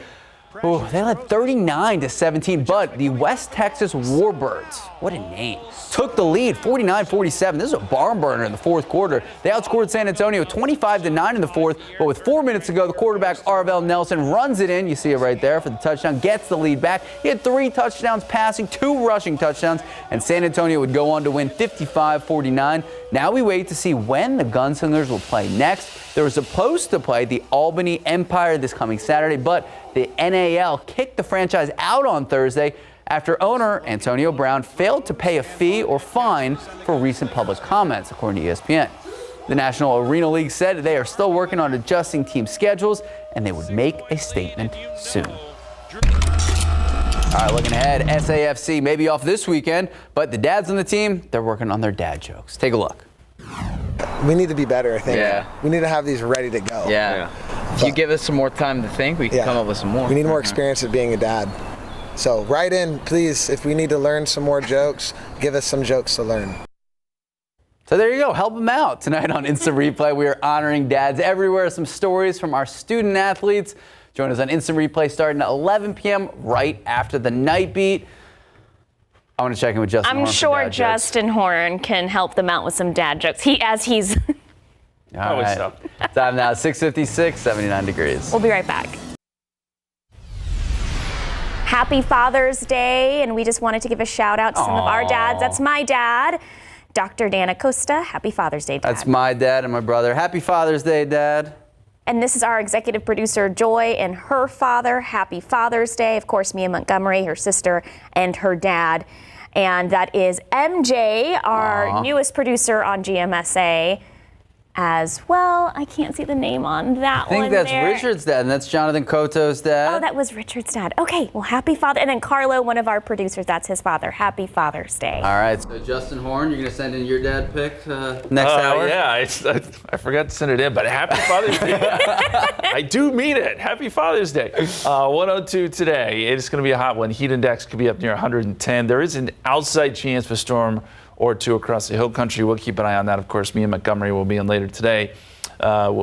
39-17, but the West Texas Warbirds, what a name, took the lead 49-47. This is a barn burner in the fourth quarter. They outscored San Antonio 25-9 in the fourth, but with 4 minutes to go, the quarterback Arvell Nelson runs it in. You see it right there for the touchdown, gets the lead back. He had 3 touchdowns passing, 2 rushing touchdowns, and San Antonio would go on to win 55-49. Now we wait to see when the Gunslingers will play next. They were supposed to play the Albany Empire this coming Saturday, but the NAL kicked the franchise out on Thursday after owner Antonio Brown failed to pay a fee or fine for recent public comments, according to ESPN. The National Arena League said they are still working on adjusting team schedules and they would make a statement soon. All right, looking ahead, SAFC may be off this weekend, but the dads on the team, they're working on their dad jokes. Take a look. We need to be better, I think. Yeah. We need to have these ready to go. Yeah. If you give us some more time to think, we can come up with some more. We need more experience at being a dad. So write in, please, if we need to learn some more jokes, give us some jokes to learn. So there you go. Help them out. Tonight on Instant Replay, we are honoring dads everywhere. Some stories from our student athletes. Join us on Instant Replay starting at 11 p.m. right after the night beat. I want to check in with Justin Horn. I'm sure Justin Horn can help them out with some dad jokes. All right. Time now, 6:56, 79 degrees. We'll be right back. Happy Father's Day, and we just wanted to give a shout out to some of our dads. That's my dad, Dr. Dan Acosta. Happy Father's Day, Dad. That's my dad and my brother. Happy Father's Day, Dad. And this is our executive producer, Joy, and her father. Happy Father's Day. Of course, Mia Montgomery, her sister, and her dad. And that is MJ, our newest producer on GMSA. As well, I can't see the name on that one. I think that's Richard's dad, and that's Jonathan Cotto's dad. Oh, that was Richard's dad. Okay, well, happy Father. And then Carlo, one of our producers, that's his father. Happy Father's Day. All right, so Justin Horn, you're going to send in your dad pick next hour? Yeah, I forgot to send it in, but happy Father's Day. I do mean it. Happy Father's Day. 102 today. It's going to be a hot one. Heat index could be up near 110. There is an outside chance of a storm or 2 across the hill country. We'll keep an eye on that. Of course, Mia Montgomery will be in later today.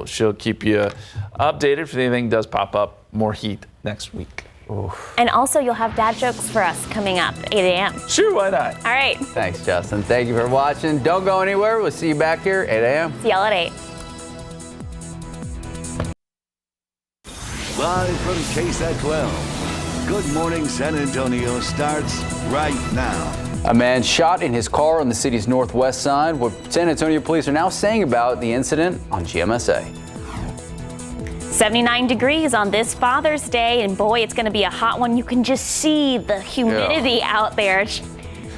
She'll keep you updated if anything does pop up. More heat next week. Oof. And also, you'll have dad jokes for us coming up, 8 a.m. Sure, why not? All right. Thanks, Justin. Thank you for watching. Don't go anywhere. We'll see you back here, 8 a.m. See y'all at 8. Live from KSAT 12. Good Morning San Antonio starts right now. A man shot in his car on the city's northwest side. What San Antonio police are now saying about the incident on GMSA. 79 degrees on this Father's Day, and boy, it's going to be a hot one. You can just see the humidity out there.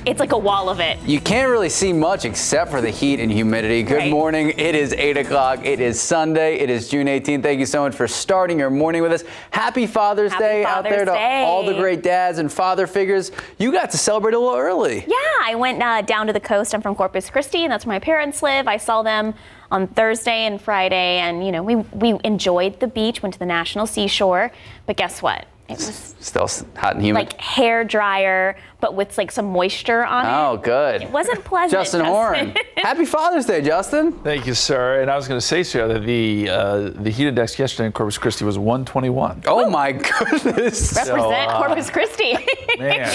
It's like a wall of it. You can't really see much except for the heat and humidity. Good morning. It is 8 o'clock. It is Sunday. It is June 18th. Thank you so much for starting your morning with us. Happy Father's Day out there to all the great dads and father figures. You got to celebrate a little early. Yeah, I went down to the coast. I'm from Corpus Christi, and that's where my parents live. I saw them on Thursday and Friday, and we enjoyed the beach, went to the National Seashore. But guess what? It was still hot and humid. Like hair dryer, but with like some moisture on it. Oh, good. It wasn't pleasant. Justin Horn. Happy Father's Day, Justin. Thank you, sir. And I was going to say, sir, that the heat index yesterday in Corpus Christi was 121. Oh my goodness. Represent Corpus Christi. Man.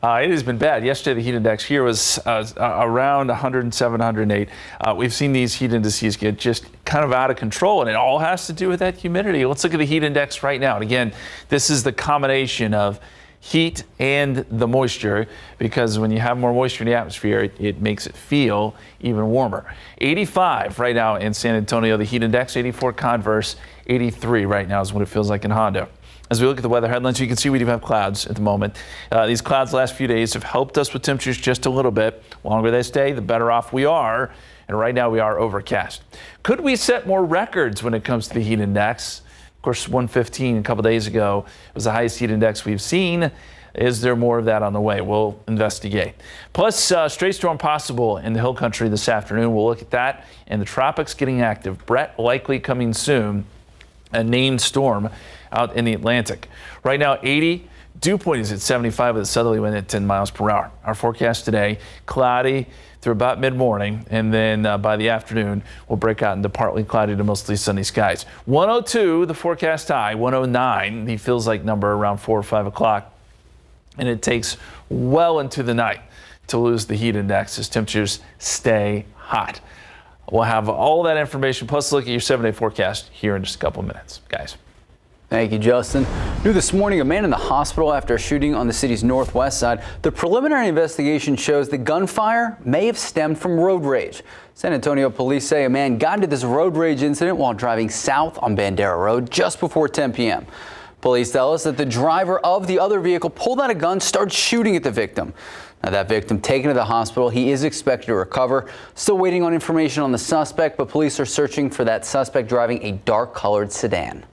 It has been bad. Yesterday, the heat index here was around 107, 108. We've seen these heat indices get just kind of out of control, and it all has to do with that humidity. Let's look at the heat index right now. And again, this is the combination of heat and the moisture, because when you have more moisture in the atmosphere, it makes it feel even warmer. 85 right now in San Antonio, the heat index, 84 Converse, 83 right now is what it feels like in Hondo. As we look at the weather headlines, you can see we do have clouds at the moment. These clouds the last few days have helped us with temperatures just a little bit. The longer they stay, the better off we are. And right now we are overcast. Could we set more records when it comes to the heat index? Of course, 115 a couple days ago was the highest heat index we've seen. Is there more of that on the way? We'll investigate. Plus, straight storm possible in the hill country this afternoon. We'll look at that. And the tropics getting active. Brett likely coming soon. A named storm out in the Atlantic. Right now, 80. Dew point is at 75 with a southerly wind at 10 miles per hour. Our forecast today, cloudy through about mid-morning, and then by the afternoon, we'll break out into partly cloudy to mostly sunny skies. 102, the forecast high. 109, the feels like number around 4 or 5 o'clock. And it takes well into the night to lose the heat index as temperatures stay hot. We'll have all that information, plus look at your 7-day forecast here in just a couple minutes, guys. Thank you, Justin. New this morning, a man in the hospital after a shooting on the city's northwest side. The preliminary investigation shows the gunfire may have stemmed from road rage. San Antonio police say a man got into this road rage incident while driving south on Bandera Road just before 10 p.m. Police tell us that the driver of the other vehicle pulled out a gun, started shooting at the victim. Now, that victim taken to the hospital. He is expected to recover. Still waiting on information on the suspect, but police are searching for that suspect driving a dark-colored sedan.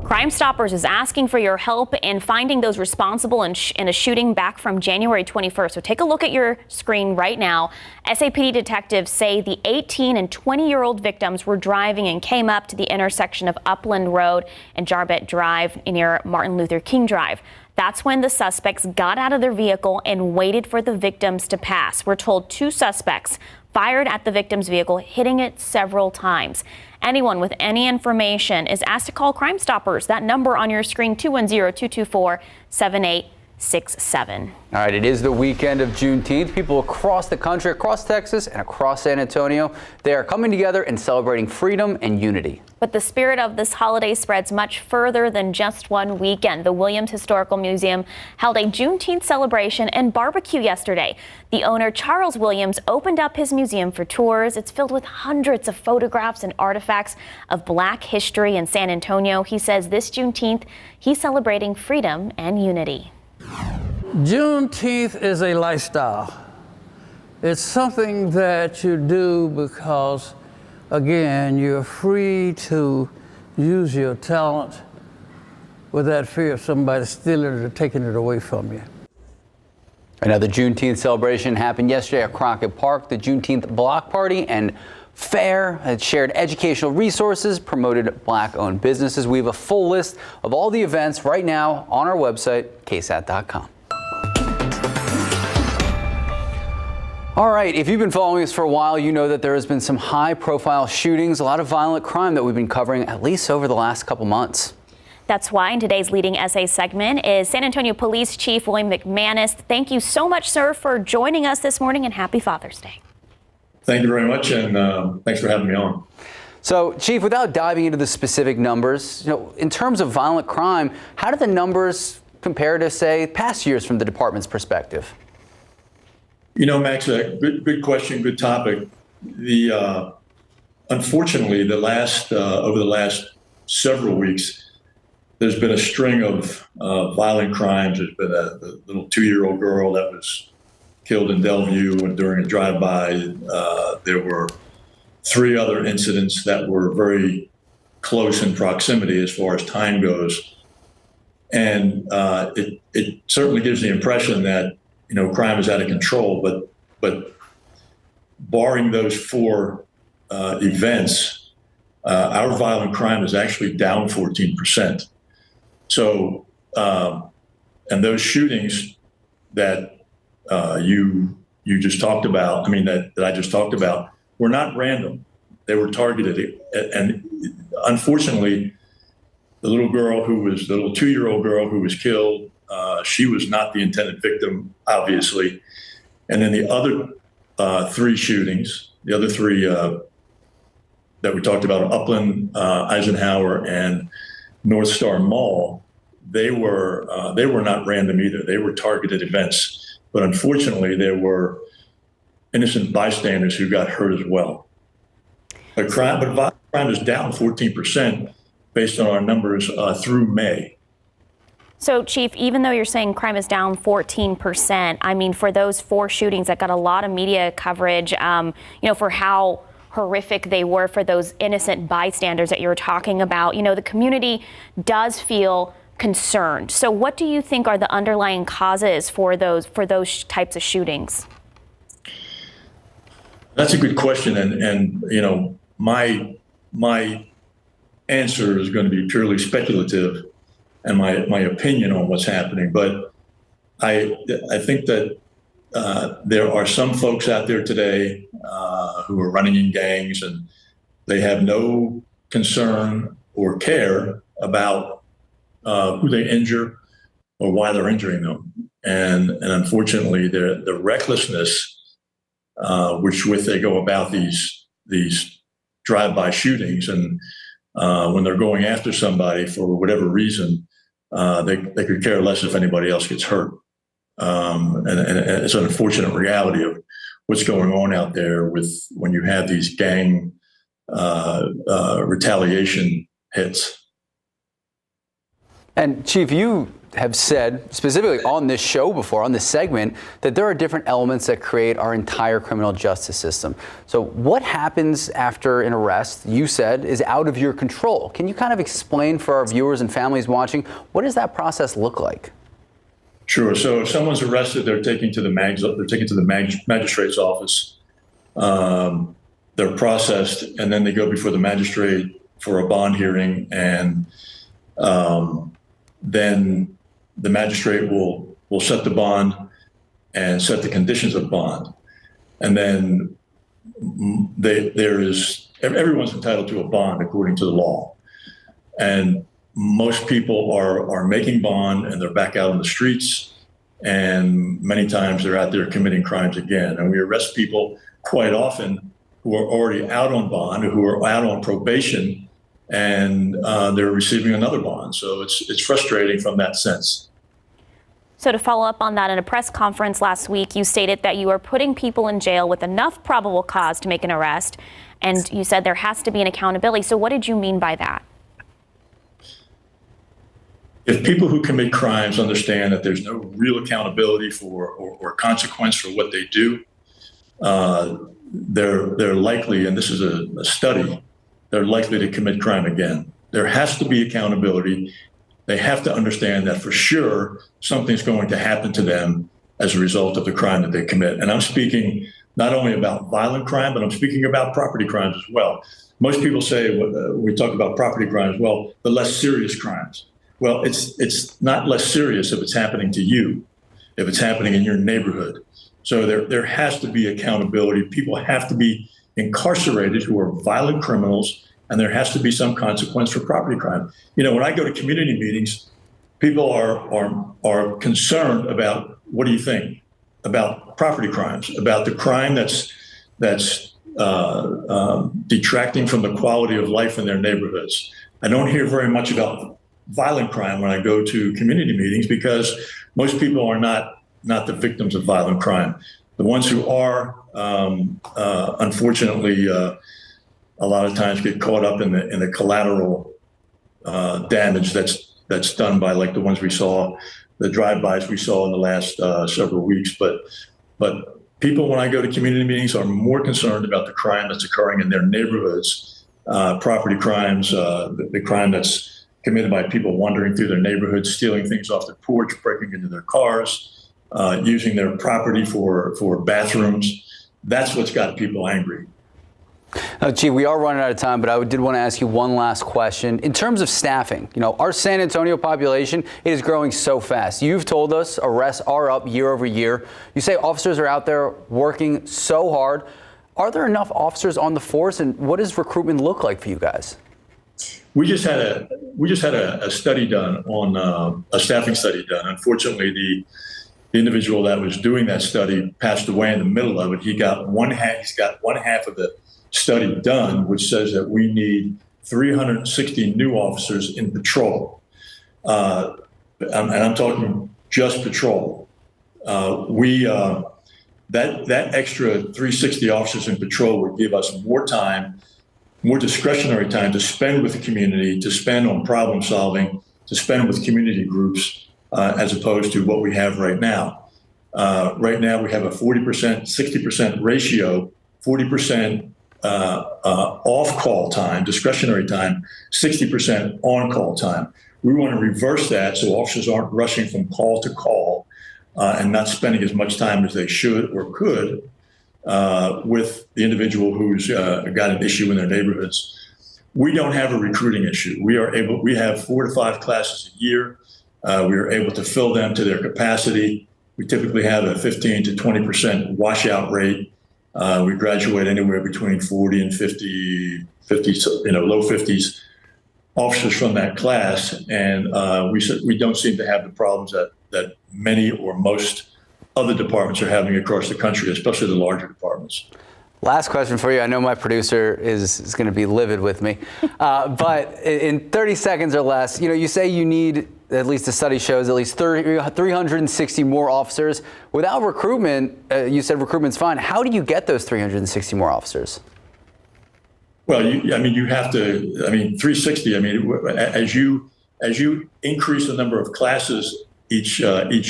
Crime Stoppers is asking for your help in finding those responsible in a shooting back from January 21st. So take a look at your screen right now. SAPD detectives say the 18 and 20-year-old victims were driving and came up to the intersection of Upland Road and Jarbet Drive near Martin Luther King Drive. That's when the suspects got out of their vehicle and waited for the victims to pass. We're told 2 suspects fired at the victim's vehicle, hitting it several times. Anyone with any information is asked to call Crime Stoppers. That number on your screen, 210-224-7867. All right, it is the weekend of Juneteenth. People across the country, across Texas and across San Antonio, they are coming together and celebrating freedom and unity. But the spirit of this holiday spreads much further than just one weekend. The Williams Historical Museum held a Juneteenth celebration and barbecue yesterday. The owner, Charles Williams, opened up his museum for tours. It's filled with hundreds of photographs and artifacts of Black history in San Antonio. He says this Juneteenth, he's celebrating freedom and unity. Juneteenth is a lifestyle. It's something that you do because, again, you're free to use your talent without fear of somebody stealing it or taking it away from you. Another Juneteenth celebration happened yesterday at Crockett Park. The Juneteenth Block Party and Fair had shared educational resources, promoted Black-owned businesses. We have a full list of all the events right now on our website, KSAT.com. All right, if you've been following us for a while, you know that there has been some high-profile shootings, a lot of violent crime that we've been covering at least over the last couple months. That's why in today's Leading SA segment is San Antonio Police Chief William McManus. Thank you so much, sir, for joining us this morning, and happy Father's Day. Thank you very much, and thanks for having me on. So, Chief, without diving into the specific numbers, in terms of violent crime, how do the numbers compare to, say, past years from the department's perspective? Max, good question, good topic. Unfortunately, over the last several weeks, there's been a string of violent crimes. There's been a little 2-year-old girl that was killed in Bellevue and during a drive-by. There were 3 other incidents that were very close in proximity as far as time goes. And it certainly gives the impression that, crime is out of control, but barring those 4 events, our violent crime is actually down 14%. So, and those shootings that you just talked about, that I just talked about, were not random. They were targeted. And unfortunately, the little 2-year-old girl who was killed, she was not the intended victim, obviously. And then the other 3 shootings, the other 3 that we talked about, Upland, Eisenhower, and North Star Mall, they were not random either. They were targeted events. But unfortunately, there were innocent bystanders who got hurt as well. But violent crime is down 14% based on our numbers through May. So, Chief, even though you're saying crime is down 14%, for those 4 shootings that got a lot of media coverage, for how horrific they were for those innocent bystanders that you were talking about, the community does feel concerned. So what do you think are the underlying causes for those types of shootings? That's a good question. And my answer is going to be purely speculative and my opinion on what's happening. But I think that there are some folks out there today who are running in gangs, and they have no concern or care about who they injure or why they're injuring them. And unfortunately, the recklessness with they go about these drive-by shootings, and when they're going after somebody for whatever reason, they could care less if anybody else gets hurt. And it's an unfortunate reality of what's going on out there when you have these gang retaliation hits. And Chief, you have said specifically on this show before, on this segment, that there are different elements that create our entire criminal justice system. So what happens after an arrest, you said, is out of your control? Can you kind of explain for our viewers and families watching, what does that process look like? Sure. So if someone's arrested, they're taken to the magistrate's office. They're processed, and then they go before the magistrate for a bond hearing, and then the magistrate will set the bond and set the conditions of bond. And then everyone's entitled to a bond according to the law. And most people are making bond, and they're back out on the streets. And many times they're out there committing crimes again. And we arrest people quite often who are already out on bond, who are out on probation, and they're receiving another bond. So it's frustrating from that sense. So to follow up on that, in a press conference last week, you stated that you are putting people in jail with enough probable cause to make an arrest, and you said there has to be an accountability. So what did you mean by that? If people who commit crimes understand that there's no real accountability for or consequence for what they do, they're likely, and this is a study, they're likely to commit crime again. There has to be accountability. They have to understand that for sure something's going to happen to them as a result of the crime that they commit. And I'm speaking not only about violent crime, but I'm speaking about property crimes as well. Most people say, we talk about property crimes, well, the less serious crimes. Well, it's not less serious if it's happening to you, if it's happening in your neighborhood. So there has to be accountability. People have to be incarcerated who are violent criminals, and there has to be some consequence for property crime. When I go to community meetings, people are concerned about, what do you think about property crimes, about the crime that's detracting from the quality of life in their neighborhoods. I don't hear very much about violent crime when I go to community meetings, because most people are not the victims of violent crime. The ones who are, unfortunately, a lot of times get caught up in the collateral damage that's done by like the ones we saw, the drive-bys we saw in the last several weeks. But people, when I go to community meetings, are more concerned about the crime that's occurring in their neighborhoods, property crimes, the crime that's committed by people wandering through their neighborhoods, stealing things off their porch, breaking into their cars, using their property for bathrooms. That's what's got people angry. Chief, we are running out of time, but I did want to ask you one last question. In terms of staffing, our San Antonio population, it is growing so fast. You've told us arrests are up year over year. You say officers are out there working so hard. Are there enough officers on the force, and what does recruitment look like for you guys? We just had a study done on a staffing study done. Unfortunately, the individual that was doing that study passed away in the middle of it. He's got one half of the study done, which says that we need 360 new officers in patrol. And I'm talking just patrol. That extra 360 officers in patrol would give us more time, more discretionary time to spend with the community, to spend on problem solving, to spend with community groups, as opposed to what we have right now. Right now we have a 40%, 60% ratio, 40% off-call time, discretionary time, 60% on-call time. We want to reverse that so officers aren't rushing from call to call and not spending as much time as they should or could with the individual who's got an issue in their neighborhoods. We don't have a recruiting issue. We have 4 to 5 classes a year. We are able to fill them to their capacity. We typically have a 15 to 20% washout rate. We graduate anywhere between 40 and 50, low 50s officers from that class. And we don't seem to have the problems that many or most other departments are having across the country, especially the larger departments. Last question for you. I know my producer is going to be livid with me, but in 30 seconds or less, you say you need, at least the study shows, at least 360 more officers. Without recruitment, you said recruitment's fine. How do you get those 360 more officers? Well, you have to, 360, as you increase the number of classes each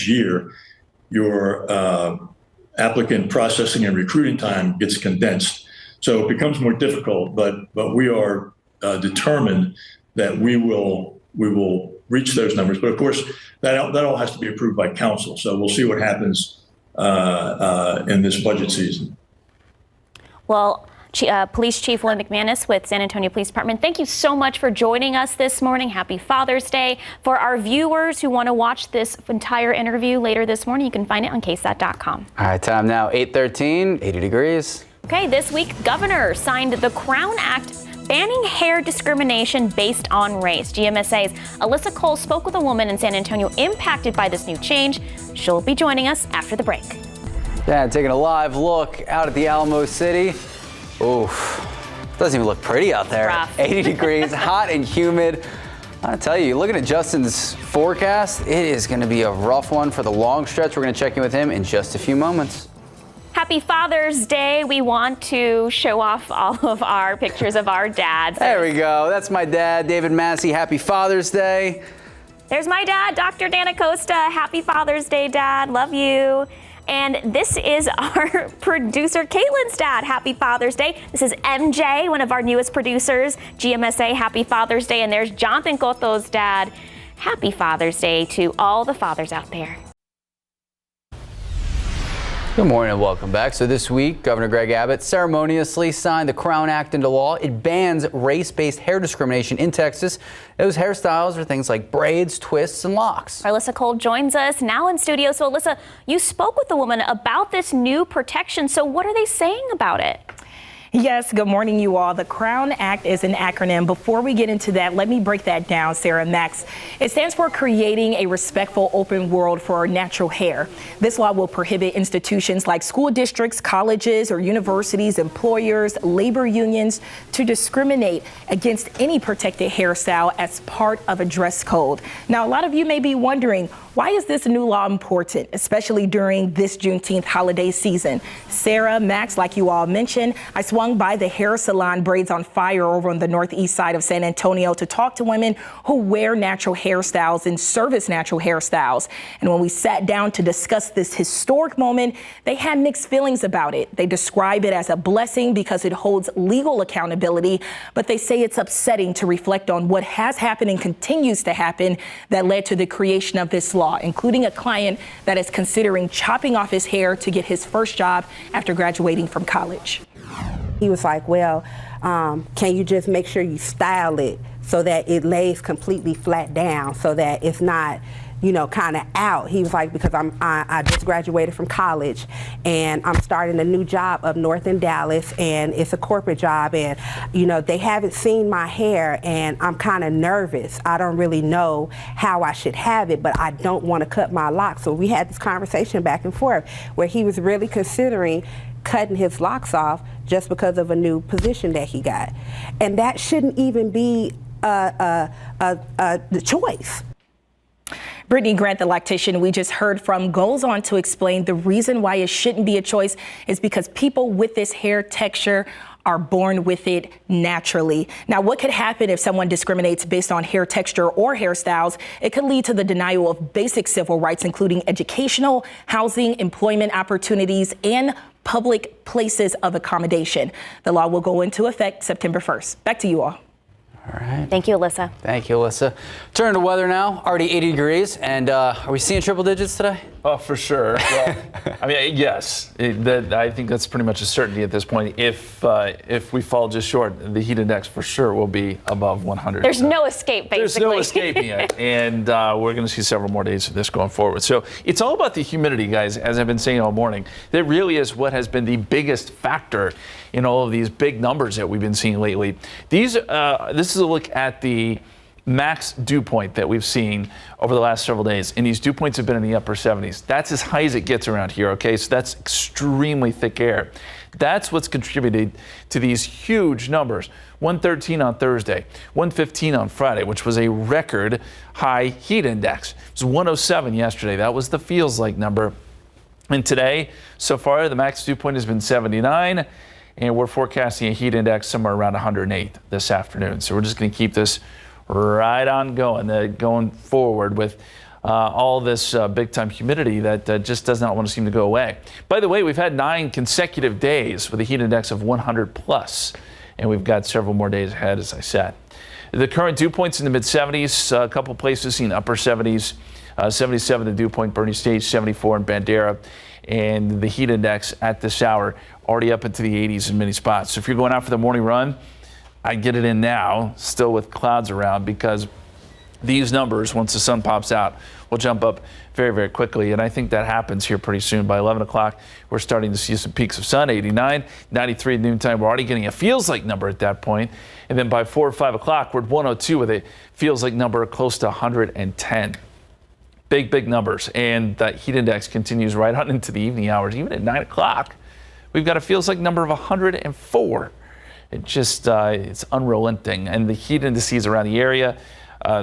year, your applicant processing and recruiting time gets condensed. So it becomes more difficult, but we are determined that we will reach those numbers. But of course, that all has to be approved by council. So we'll see what happens in this budget season. Well, Police Chief Lynn McManus with San Antonio Police Department, thank you so much for joining us this morning. Happy Father's Day. For our viewers who want to watch this entire interview later this morning, you can find it on KSAT.com. All right, time now, 8:13, 80 degrees. Okay, this week, Governor signed the Crown Act banning hair discrimination based on race. GMSA's Alyssa Cole spoke with a woman in San Antonio impacted by this new change. She'll be joining us after the break. Yeah, taking a live look out at the Alamo City. Oof, doesn't even look pretty out there. Rough. 80 degrees, hot and humid. I tell you, looking at Justin's forecast, it is going to be a rough one for the long stretch. We're going to check in with him in just a few moments. Happy Father's Day. We want to show off all of our pictures of our dads. There we go. That's my dad, David Massey. Happy Father's Day. There's my dad, Dr. Dan Acosta. Happy Father's Day, Dad. Love you. And this is our producer, Caitlin's dad. Happy Father's Day. This is MJ, one of our newest producers. GMSA, Happy Father's Day. And there's Jonathan Cotto's dad. Happy Father's Day to all the fathers out there. Good morning and welcome back. So this week, Governor Greg Abbott ceremoniously signed the Crown Act into law. It bans race-based hair discrimination in Texas. Those hairstyles are things like braids, twists, and locks. Alyssa Cole joins us now in studio. So Alyssa, you spoke with the woman about this new protection. So what are they saying about it? Yes, good morning, you all. The Crown Act is an acronym. Before we get into that, let me break that down, Sarah and Max. It stands for Creating a Respectful Open World for Natural Hair. This law will prohibit institutions like school districts, colleges or universities, employers, labor unions to discriminate against any protected hairstyle as part of a dress code. Now, a lot of you may be wondering, why is this new law important, especially during this Juneteenth holiday season? Sarah, Max, like you all mentioned, I spoke swung by the hair salon Braids on Fire over on the northeast side of San Antonio to talk to women who wear natural hairstyles and service natural hairstyles. And when we sat down to discuss this historic moment, they had mixed feelings about it. They describe it as a blessing because it holds legal accountability, but they say it's upsetting to reflect on what has happened and continues to happen that led to the creation of this law, including a client that is considering chopping off his hair to get his first job after graduating from college. He was like, well, can you just make sure you style it so that it lays completely flat down so that it's not, you know, kind of out. He was like, because I just graduated from college and I'm starting a new job up north in Dallas, and it's a corporate job, and, you know, they haven't seen my hair and I'm kind of nervous. I don't really know how I should have it, but I don't want to cut my locks. So we had this conversation back and forth where he was really considering cutting his locks off just because of a new position that he got. And that shouldn't even be the choice. Brittany Grant, the lactician we just heard from, goes on to explain the reason why it shouldn't be a choice is because people with this hair texture are born with it naturally. Now, what could happen if someone discriminates based on hair texture or hairstyles? It could lead to the denial of basic civil rights, including educational, housing, employment opportunities, and public places of accommodation. The law will go into effect September 1st. Back to you all. All right. Thank you, Alyssa. Thank you, Alyssa. Turn to weather now. Already 80 degrees. And are we seeing triple digits today? Oh, for sure. Well, I mean, yes. I think that's pretty much a certainty at this point. If we fall just short, the heat index for sure will be above 100. There's no escape, basically. There's no escaping it. And we're going to see several more days of this going forward. So it's all about the humidity, guys, as I've been saying all morning. That really is what has been the biggest factor in all of these big numbers that we've been seeing lately. This is a look at the max dew point that we've seen over the last several days, and these dew points have been in the upper 70s. That's as high as it gets around here, okay? So that's extremely thick air. That's what's contributed to these huge numbers. 113 on Thursday, 115 on Friday, which was a record high heat index. It was 107 yesterday. That was the feels like number. And today, so far, the max dew point has been 79, and we're forecasting a heat index somewhere around 108 this afternoon. So we're just going to keep this right on going forward with all this big-time humidity that just does not want to seem to go away. By the way, we've had 9 consecutive days with a heat index of 100 plus, and we've got several more days ahead, as I said. The current dew point's in the mid-70s, a couple places seen upper 70s, 77 the dew point, Bernie Stage, 74 in Bandera, and the heat index at this hour already up into the 80s in many spots. So if you're going out for the morning run, I'd get it in now, still with clouds around, because these numbers, once the sun pops out, will jump up very, very quickly. And I think that happens here pretty soon. By 11 o'clock, we're starting to see some peaks of sun, 89, 93 at noontime. We're already getting a feels like number at that point. And then by 4 or 5 o'clock, we're at 102 with a feels like number close to 110. Big, big numbers. And that heat index continues right on into the evening hours. Even at 9 o'clock, we've got a feels like number of 104. It just, it's unrelenting. And the heat indices around the area,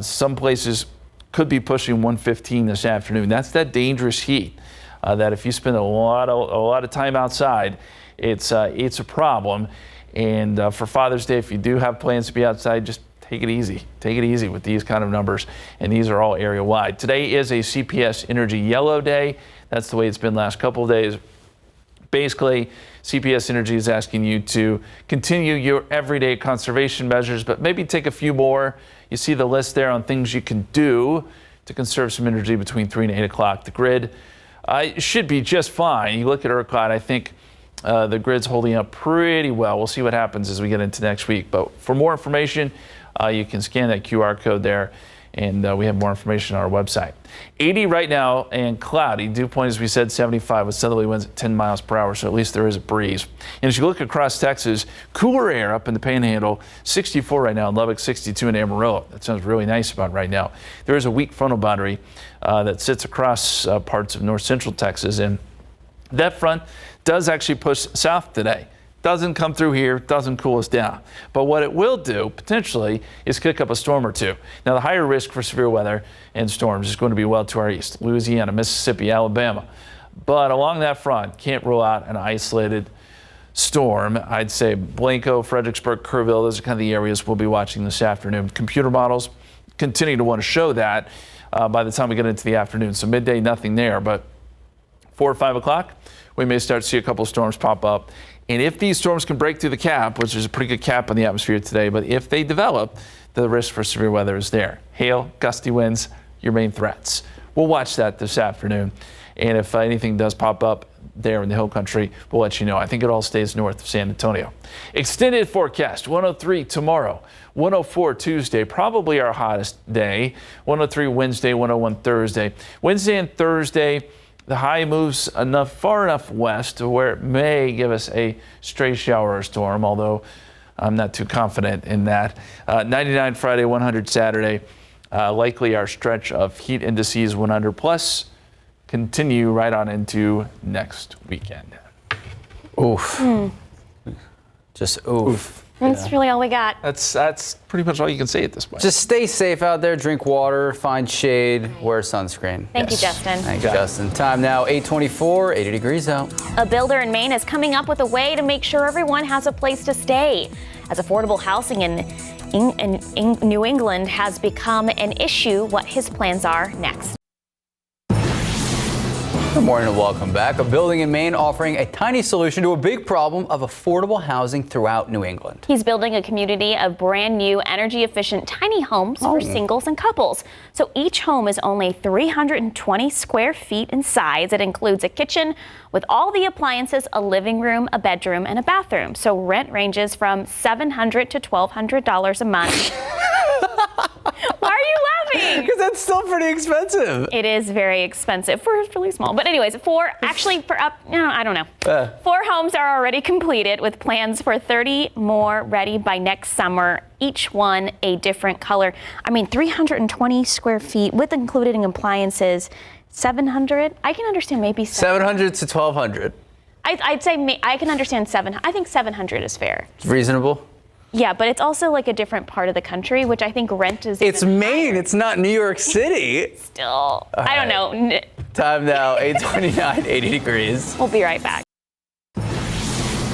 some places could be pushing 115 this afternoon. That's that dangerous heat that if you spend a lot of time outside, it's a problem. And for Father's Day, if you do have plans to be outside, just take it easy. Take it easy with these kind of numbers. And these are all area wide. Today is a CPS Energy Yellow Day. That's the way it's been last couple of days. Basically, CPS Energy is asking you to continue your everyday conservation measures, but maybe take a few more. You see the list there on things you can do to conserve some energy between 3 and 8 o'clock. The grid should be just fine. You look at ERCOT, I think the grid's holding up pretty well. We'll see what happens as we get into next week. But for more information, you can scan that QR code there, and we have more information on our website. 80 right now and cloudy. Dew point, as we said, 75 with southerly winds at 10 miles per hour, so at least there is a breeze. And as you look across Texas, cooler air up in the Panhandle, 64 right now in Lubbock, 62 in Amarillo. That sounds really nice about right now. There is a weak frontal boundary that sits across parts of north central Texas, and that front does actually push south today. Doesn't come through here, doesn't cool us down. But what it will do, potentially, is kick up a storm or two. Now, the higher risk for severe weather and storms is going to be well to our east, Louisiana, Mississippi, Alabama. But along that front, can't rule out an isolated storm. I'd say Blanco, Fredericksburg, Kerrville, those are kind of the areas we'll be watching this afternoon. Computer models continue to want to show that by the time we get into the afternoon. So midday, nothing there, but 4 or 5 o'clock, we may start to see a couple storms pop up. And if these storms can break through the cap, which is a pretty good cap on the atmosphere today, but if they develop, the risk for severe weather is there. Hail, gusty winds, your main threats. We'll watch that this afternoon. And if anything does pop up there in the hill country, we'll let you know. I think it all stays north of San Antonio. Extended forecast, 103 tomorrow, 104 Tuesday, probably our hottest day, 103 Wednesday, 101 Thursday. Wednesday and Thursday, the high moves far enough west to where it may give us a stray shower or storm, although I'm not too confident in that. 99 Friday, 100 Saturday. Likely our stretch of heat indices 100 plus continue right on into next weekend. Oof. Just oof. That's really all we got. That's pretty much all you can say at this point. Just stay safe out there, drink water, find shade, wear sunscreen. Thank you, Justin. Thank you, Justin. Time now, 8:24, 80 degrees out. A builder in Maine is coming up with a way to make sure everyone has a place to stay. As affordable housing in New England has become an issue, what his plans are next. Good morning and welcome back. A building in Maine offering a tiny solution to a big problem of affordable housing throughout New England. He's building a community of brand new energy efficient tiny homes for singles and couples. So each home is only 320 square feet in size. It includes a kitchen with all the appliances, a living room, a bedroom, and a bathroom. So rent ranges from $700 to $1,200 a month. Why are you laughing? Because that's still pretty expensive. It is very expensive for really small. But anyways, I don't know. 4 homes are already completed with plans for 30 more ready by next summer, each one a different color. I mean, 320 square feet with including appliances, 700. I can understand maybe 700 to 1,200. I'd say I can understand 700. I think 700 is fair. It's reasonable. Yeah, but it's also like a different part of the country, which I think rent is. It's Maine. It's not New York City. Still, I don't know. Time now, 8:29, 80 degrees. We'll be right back.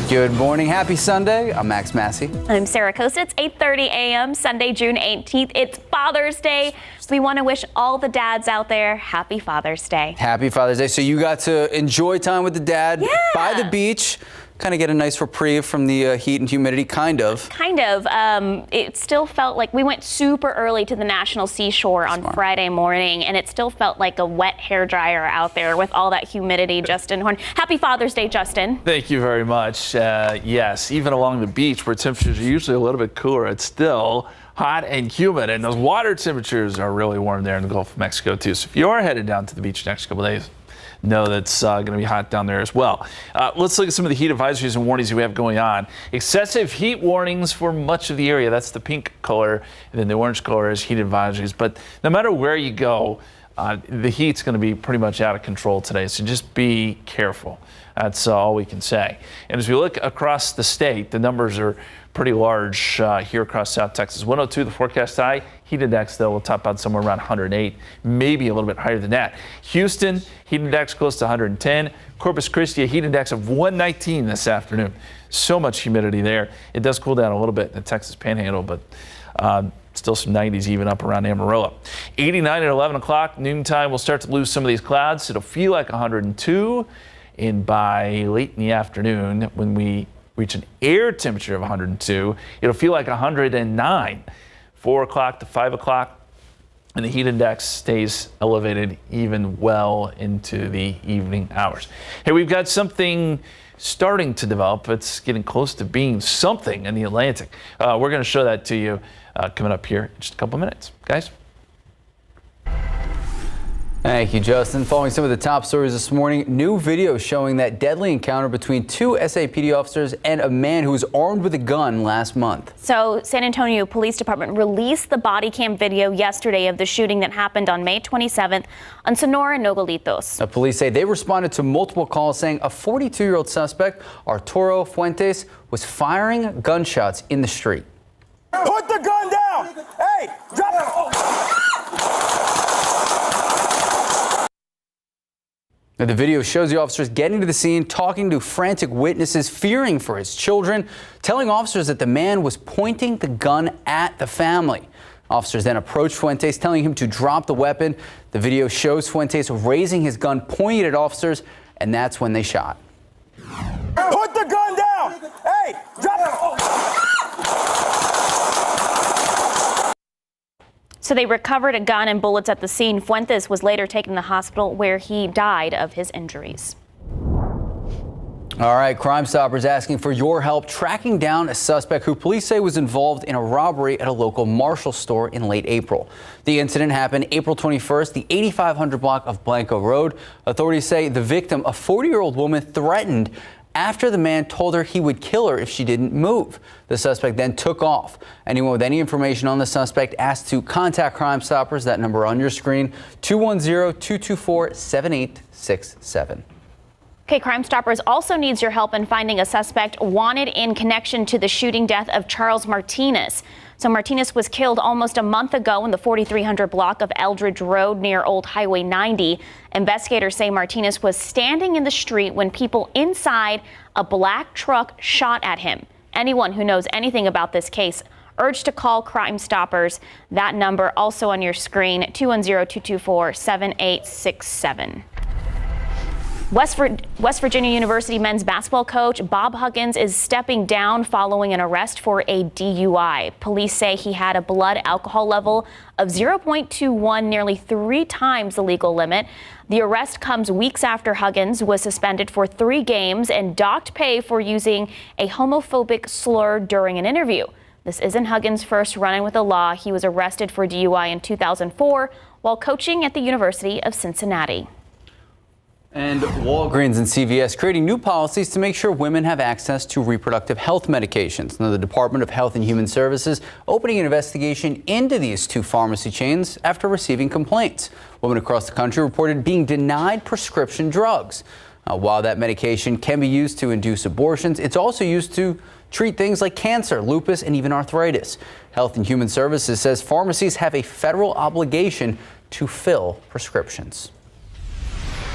Good morning. Happy Sunday. I'm Max Massey. I'm Sarah Costa. It's 8:30 a.m. Sunday, June 18th. It's Father's Day. We want to wish all the dads out there happy Father's Day. Happy Father's Day. So you got to enjoy time with the dad by the beach. Kind of get a nice reprieve from the heat and humidity, kind of. It still felt like we went super early to the National Seashore on Friday morning, and it still felt like a wet hairdryer out there with all that humidity. Justin Horn. Happy Father's Day, Justin. Thank you very much. Yes, even along the beach where temperatures are usually a little bit cooler, it's still hot and humid, and those water temperatures are really warm there in the Gulf of Mexico too. So if you are headed down to the beach next couple of days, know that's going to be hot down there as well. Let's look at some of the heat advisories and warnings we have going on. Excessive heat warnings for much of the area. That's the pink color, and then the orange color is heat advisories. But no matter where you go, the heat's going to be pretty much out of control today, so just be careful. That's all we can say. And as we look across the state, the numbers are pretty large here across South Texas. 102, the forecast high. Heat index, though, will top out somewhere around 108, maybe a little bit higher than that. Houston, heat index close to 110. Corpus Christi, a heat index of 119 this afternoon. So much humidity there. It does cool down a little bit in the Texas Panhandle, but still some 90s even up around Amarillo. 89 at 11 o'clock, noontime, we'll start to lose some of these clouds. It'll feel like 102, and by late in the afternoon, when we reach an air temperature of 102, it'll feel like 109. 4 o'clock to 5 o'clock, and the heat index stays elevated even well into the evening hours. Hey, we've got something starting to develop. It's getting close to being something in the Atlantic. We're going to show that to you coming up here in just a couple minutes. Guys? Thank you, Justin. Following some of the top stories this morning, new video showing that deadly encounter between 2 SAPD officers and a man who was armed with a gun last month. So San Antonio Police Department released the body cam video yesterday of the shooting that happened on May 27th on Sonora Nogalitos. Now, police say they responded to multiple calls saying a 42-year-old suspect, Arturo Fuentes, was firing gunshots in the street. Put the gun down! Hey, drop it! Now, the video shows the officers getting to the scene, talking to frantic witnesses, fearing for his children, telling officers that the man was pointing the gun at the family. Officers then approached Fuentes, telling him to drop the weapon. The video shows Fuentes raising his gun, pointing it at officers, and that's when they shot. Put the gun down! Hey, drop it! So they recovered a gun and bullets at the scene. Fuentes was later taken to the hospital where he died of his injuries. All right, Crime Stoppers asking for your help tracking down a suspect who police say was involved in a robbery at a local Marshall store in late April. The incident happened April 21st, the 8500 block of Blanco Road. Authorities say the victim, a 40-year-old woman, threatened after the man told her he would kill her if she didn't move. The suspect then took off. Anyone with any information on the suspect asked to contact Crime Stoppers. That number on your screen, 210-224-7867. Okay, Crime Stoppers also needs your help in finding a suspect wanted in connection to the shooting death of Charles Martinez. So Martinez was killed almost a month ago in the 4300 block of Eldridge Road near Old Highway 90. Investigators say Martinez was standing in the street when people inside a black truck shot at him. Anyone who knows anything about this case urged to call Crime Stoppers. That number also on your screen, 210-224-7867. West Virginia University men's basketball coach Bob Huggins is stepping down following an arrest for a DUI. Police say he had a blood alcohol level of 0.21, nearly 3 times the legal limit. The arrest comes weeks after Huggins was suspended for 3 games and docked pay for using a homophobic slur during an interview. This isn't Huggins' first run-in with the law. He was arrested for DUI in 2004 while coaching at the University of Cincinnati. And Walgreens and CVS creating new policies to make sure women have access to reproductive health medications. Now, the Department of Health and Human Services opening an investigation into these 2 pharmacy chains after receiving complaints. Women across the country reported being denied prescription drugs. While that medication can be used to induce abortions, it's also used to treat things like cancer, lupus, and even arthritis. Health and Human Services says pharmacies have a federal obligation to fill prescriptions.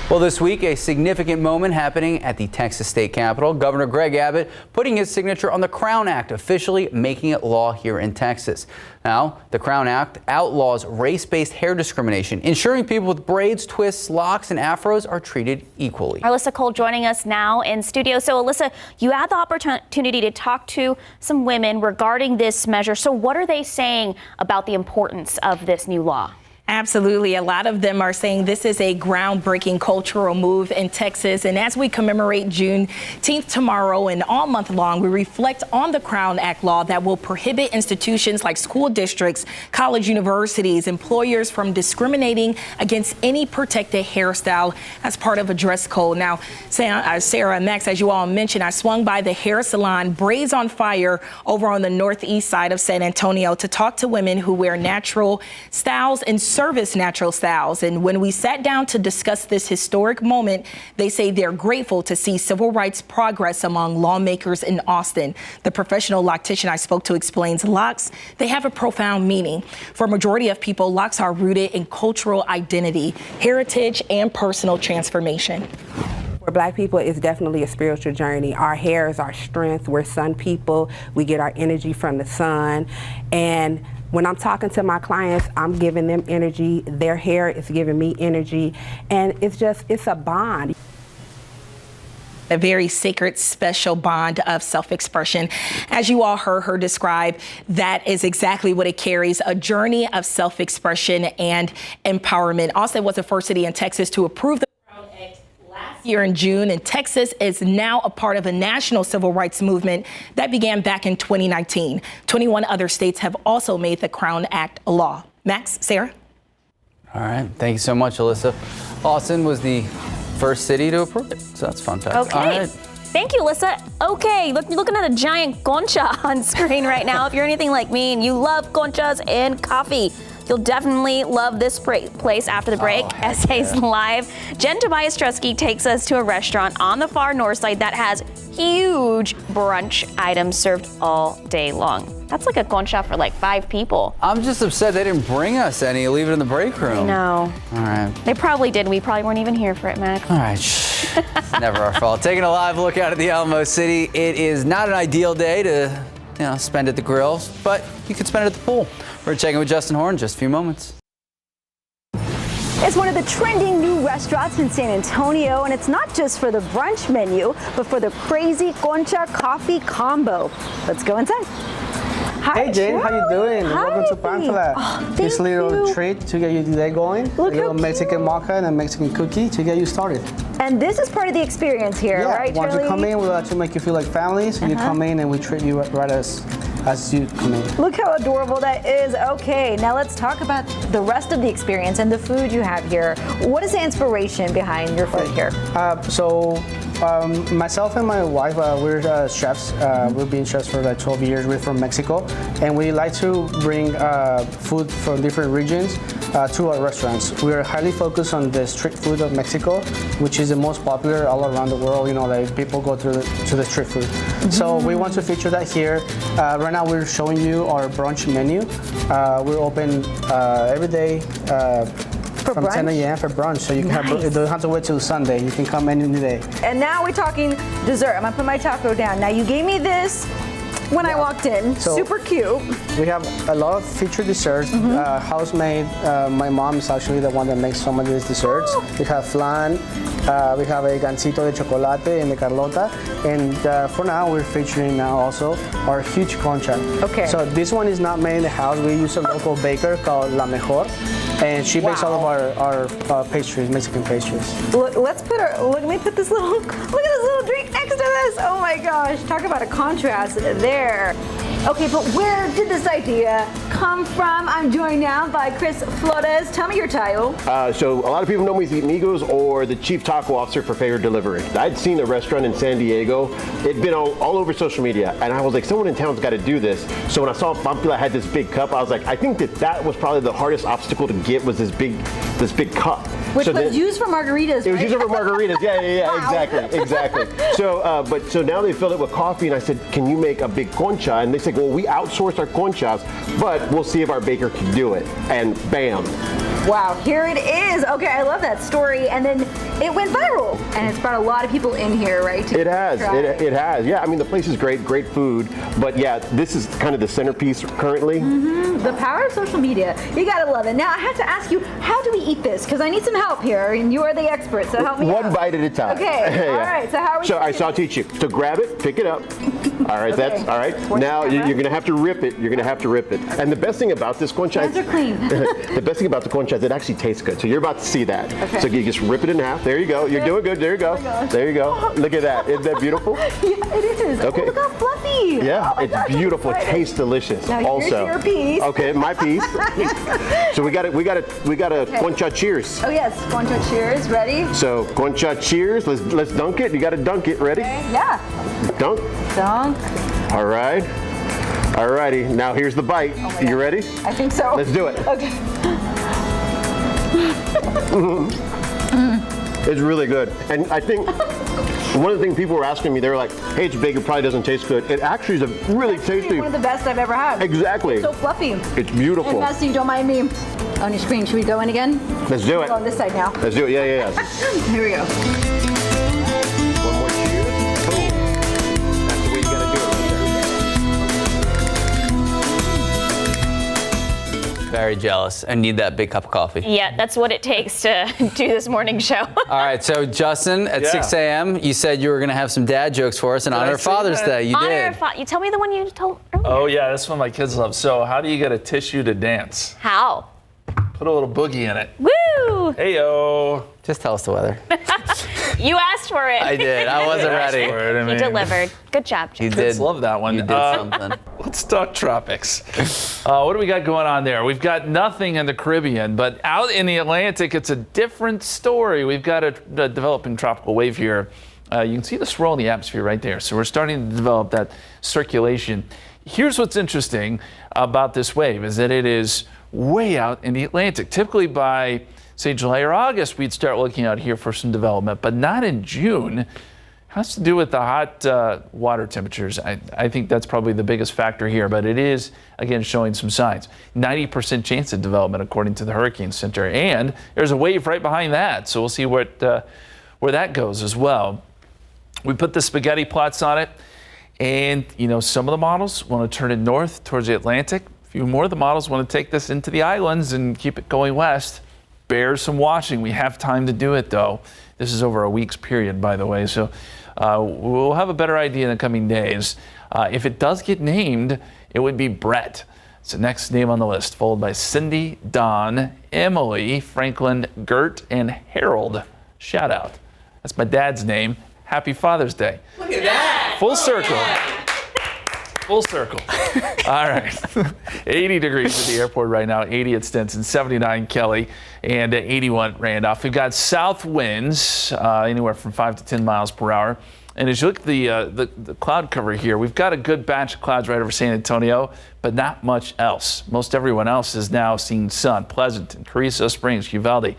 Well, this week, a significant moment happening at the Texas State Capitol. Governor Greg Abbott putting his signature on the Crown Act, officially making it law here in Texas. Now, the Crown Act outlaws race-based hair discrimination, ensuring people with braids, twists, locks, and afros are treated equally. Alyssa Cole joining us now in studio. So, Alyssa, you had the opportunity to talk to some women regarding this measure. So what are they saying about the importance of this new law? Absolutely. A lot of them are saying this is a groundbreaking cultural move in Texas. And as we commemorate Juneteenth tomorrow and all month long, we reflect on the Crown Act law that will prohibit institutions like school districts, college universities, employers from discriminating against any protected hairstyle as part of a dress code. Now, Sarah and Max, as you all mentioned, I swung by the hair salon Braids on Fire over on the northeast side of San Antonio to talk to women who wear natural styles and service natural styles. And when we sat down to discuss this historic moment, they say they're grateful to see civil rights progress among lawmakers in Austin. The professional loctician I spoke to explains locks, they have a profound meaning. For a majority of people, locks are rooted in cultural identity, heritage, and personal transformation. For Black people, it's definitely a spiritual journey. Our hair is our strength. We're sun people. We get our energy from the sun. And when I'm talking to my clients, I'm giving them energy. Their hair is giving me energy. And it's a bond. A very sacred, special bond of self-expression. As you all heard her describe, that is exactly what it carries, a journey of self-expression and empowerment. Austin was the first city in Texas to approve the Crown Act last year in June, and Texas is now a part of a national civil rights movement that began back in 2019. 21 other states have also made the Crown Act a law. Max, Sarah? All right. Thank you so much, Alyssa. Austin was the first city to approve it, so that's fun. Okay. All right. Thank you, Alyssa. Okay, you're looking at a giant Concha on screen right now. If you're anything like me and you love Conchas and coffee, You'll definitely love this place after the break. SA's Live. Jen Tobias Trusky takes us to a restaurant on the far north side that has huge brunch items served all day long. That's like a Concha for like 5 people. I'm just upset they didn't bring us any. Leave it in the break room. I know. All right. They probably did. We probably weren't even here for it, Max. All right. Shh. It's never our fault. Taking a live look out at the Alamo City. It is not an ideal day to, spend at the grill, but you could spend it at the pool. We're checking with Justin Horn in just a few moments. It's one of the trending new restaurants in San Antonio, and it's not just for the brunch menu, but for the crazy Concha coffee combo. Let's go inside. Hi, hey Jane, how you doing? Hi. Welcome to Pamphlet. This little treat to get your day going. Look a little Mexican mocha and a Mexican cookie to get you started. And this is part of the experience here, right, once Charlie? you come in, we like to make you feel like family. So you come in and we treat you right as you come in. Look how adorable that is. Okay, now let's talk about the rest of the experience and the food you have here. What is the inspiration behind your food here? Myself and my wife, we're chefs. We've been chefs for like 12 years. We're from Mexico, and we like to bring food from different regions to our restaurants. We are highly focused on the street food of Mexico, which is the most popular all around the world. Like people go to the street food. So we want to feature that here. Right now we're showing you our brunch menu. We're open every day. From brunch? 10 a.m. for brunch, so you can have, you don't have to wait till Sunday. You can come any day. And now we're talking dessert. I'm gonna put my taco down. Now you gave me this when I walked in. So super cute. We have a lot of featured desserts, house made. My mom is actually the one that makes some of these desserts. We have flan, we have a gansito de chocolate and de Carlota, and for now we're featuring now also our huge concha. Okay. So this one is not made in the house. We use a local baker called La Mejor, and she makes all of our pastries, Mexican pastries. Look, let me put this look at this little drink next to this. Oh my gosh, talk about a contrast there. Okay, but where did this idea come from? I'm joined now by Chris Flores. Tell me your title. So a lot of people know me as Amigos or the Chief Taco Officer for Favorite Delivery. I'd seen a restaurant in San Diego. It'd been all over social media, and I was like, someone in town's got to do this. So when I saw Pamphlet had this big cup, I was like, I think that was probably the hardest obstacle to get, was this big cup. Which was used for margaritas, It was used for margaritas, yeah, Wow. exactly. So now they filled it with coffee, and I said, can you make a big concha? And they said, well, we outsource our conchas, but we'll see if our baker can do it. And bam. Wow, here it is. Okay, I love that story. And then it went viral, and it's brought a lot of people in here, right? It has. Yeah, I mean, the place is great food. But yeah, this is kind of the centerpiece currently. The power of social media. You gotta love it. Now, I have to ask you, how do we eat this? Because I need some help here, and you are the expert, so help me out. One bite at a time. Okay, all right, so how are we So I'll teach you. So grab it, pick it up. All right, Okay. that's all right. Now you're gonna have to rip it. And the best thing about this concha, Hands are clean. the best thing about the concha is it actually tastes good. So you're about to see that. Okay. So you just rip it in half. There you go. You're doing good. There you go. Oh my gosh. There you go. Look at that. Isn't that beautiful? Yeah, it is. Okay. Oh, look how fluffy. Yeah, Oh my it's gosh, I'm beautiful. It excited. tastes delicious. Now, here's also, your piece. Okay, my piece. So we got a concha cheers. Oh yes, Concha, cheers. Ready? So concha cheers. Let's dunk it. You got to dunk it. Ready? Okay. Yeah. Dunk. Dunk. All right. All righty. Now here's the bite. Oh You ready? I think so. Let's do it. Okay. It's really good. And I think one of the things people were asking me, they were like, hey, it's big, it probably doesn't taste good. It actually is a really tasty. One of the best I've ever had. Exactly. It's so fluffy. It's beautiful. And Messi, don't mind me on your screen. Should we go in again? Let's do it. Go on this side now. Let's do it. Yeah. Here we go. One more cheers. Boom. That's the way you gotta do it right Very jealous. I need that big cup of coffee. Yeah, that's what it takes to do this morning show. All right, so Justin, at 6 a.m., you said you were going to have some dad jokes for us in honor of Father's Day. You did. You tell me the one you told earlier. Oh, yeah, that's one my kids love. So how do you get a tissue to dance? How? Put a little boogie in it. Woo! Hey-o. Just tell us the weather. You asked for it. I did. I wasn't ready. You delivered. Good job, Jim. You Kids did. love that one. You did something. Let's talk tropics. What do we got going on there? We've got nothing in the Caribbean, but out in the Atlantic, it's a different story. We've got a developing tropical wave here. You can see the swirl in the atmosphere right there. So we're starting to develop that circulation. Here's what's interesting about this wave is that it is way out in the Atlantic. Typically by, say, July or August, we'd start looking out here for some development, but not in June. Has to do with the hot water temperatures. I think that's probably the biggest factor here, but it is, again, showing some signs. 90% chance of development, according to the Hurricane Center, and there's a wave right behind that, so we'll see where that goes as well. We put the spaghetti plots on it, and, you know, some of the models want to turn it north towards the Atlantic. A few more of the models want to take this into the islands and keep it going west. Bears some watching. We have time to do it, though. This is over a week's period, by the way, so we'll have a better idea in the coming days. If it does get named, it would be Brett. It's the next name on the list, followed by Cindy, Don, Emily, Franklin, Gert, and Harold. Shout out. That's my dad's name. Happy Father's Day. Look at that. Full circle. Full circle. All right. 80 degrees at the airport right now, 80 at Stinson, 79 Kelly, and 81 Randolph. We've got south winds anywhere from 5 to 10 miles per hour. And as you look at the cloud cover here, we've got a good batch of clouds right over San Antonio, but not much else. Most everyone else is now seeing sun. Pleasanton, Carrizo Springs, Uvalde.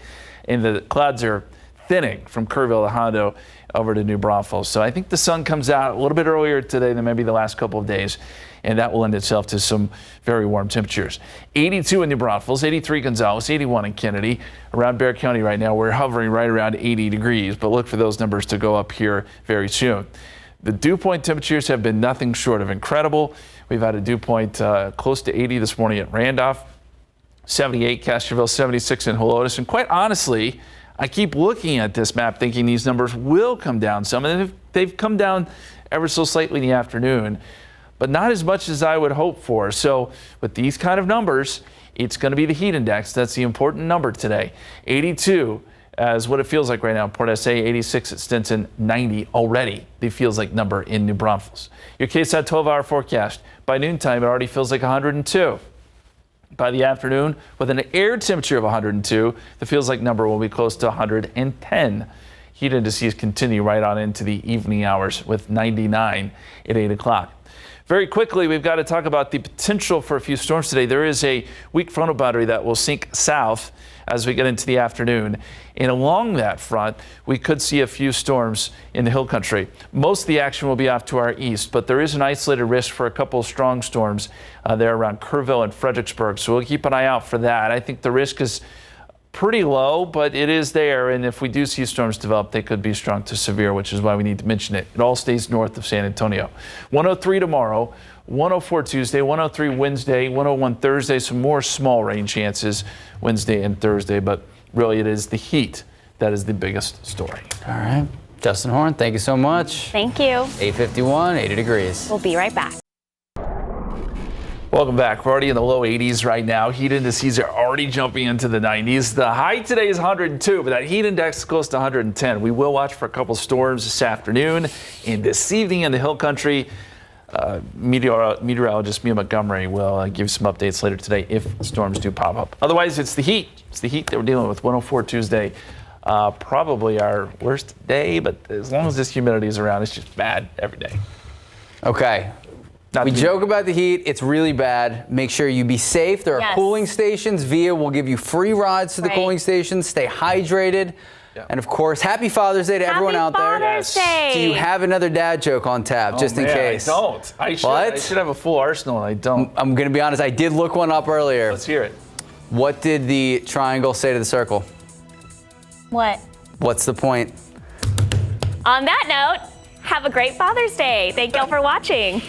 And the clouds are thinning from Kerrville to Hondo over to New Braunfels. So I think the sun comes out a little bit earlier today than maybe the last couple of days, and that will lend itself to some very warm temperatures. 82 in New Braunfels, 83 Gonzales, 81 in Kennedy. Around Bexar County right now, we're hovering right around 80 degrees, but look for those numbers to go up here very soon. The dew point temperatures have been nothing short of incredible. We've had a dew point close to 80 this morning at Randolph, 78 Castroville, 76 in Helotes, and quite honestly, I keep looking at this map thinking these numbers will come down some, and they've come down ever so slightly in the afternoon, but not as much as I would hope for. So with these kind of numbers, it's going to be the heat index. That's the important number today. 82 as what it feels like right now. Port SA, 86 at Stinson, 90 already. The feels like number in New Braunfels. Your KSAT 12-hour forecast. By noontime, it already feels like 102. By the afternoon, with an air temperature of 102, the feels like number will be close to 110. Heat indices continue right on into the evening hours with 99 at 8 o'clock. Very quickly, we've got to talk about the potential for a few storms today. There is a weak frontal boundary that will sink south as we get into the afternoon. And along that front, we could see a few storms in the hill country. Most of the action will be off to our east, but there is an isolated risk for a couple of strong storms there around Kerrville and Fredericksburg. So we'll keep an eye out for that. I think the risk is pretty low, but it is there. And if we do see storms develop, they could be strong to severe, which is why we need to mention it. It all stays north of San Antonio. 103 tomorrow, 104 Tuesday, 103 Wednesday, 101 Thursday. Some more small rain chances Wednesday and Thursday, but really it is the heat that is the biggest story. All right. Justin Horn, thank you so much. Thank you. 8:51, 80 degrees. We'll be right back. Welcome back. We're already in the low 80s right now. Heat indices are already jumping into the 90s. The high today is 102, but that heat index is close to 110. We will watch for a couple storms this afternoon and this evening in the hill country. Meteorologist Mia Montgomery will give you some updates later today if storms do pop up. Otherwise, it's the heat. It's the heat that we're dealing with. 104 Tuesday, probably our worst day, but as long as this humidity is around, it's just bad every day. Okay. We joke about the heat. It's really bad. Make sure you be safe. There are cooling stations. VIA will give you free rides to the cooling stations. Stay hydrated. Yeah. And of course, happy Father's Day to everyone out there. Father's Day. Do you have another dad joke on tap, just in case? I don't. I should have a full arsenal, and I don't. I'm going to be honest. I did look one up earlier. Let's hear it. What did the triangle say to the circle? What? What's the point? On that note, have a great Father's Day. Thank y'all for watching.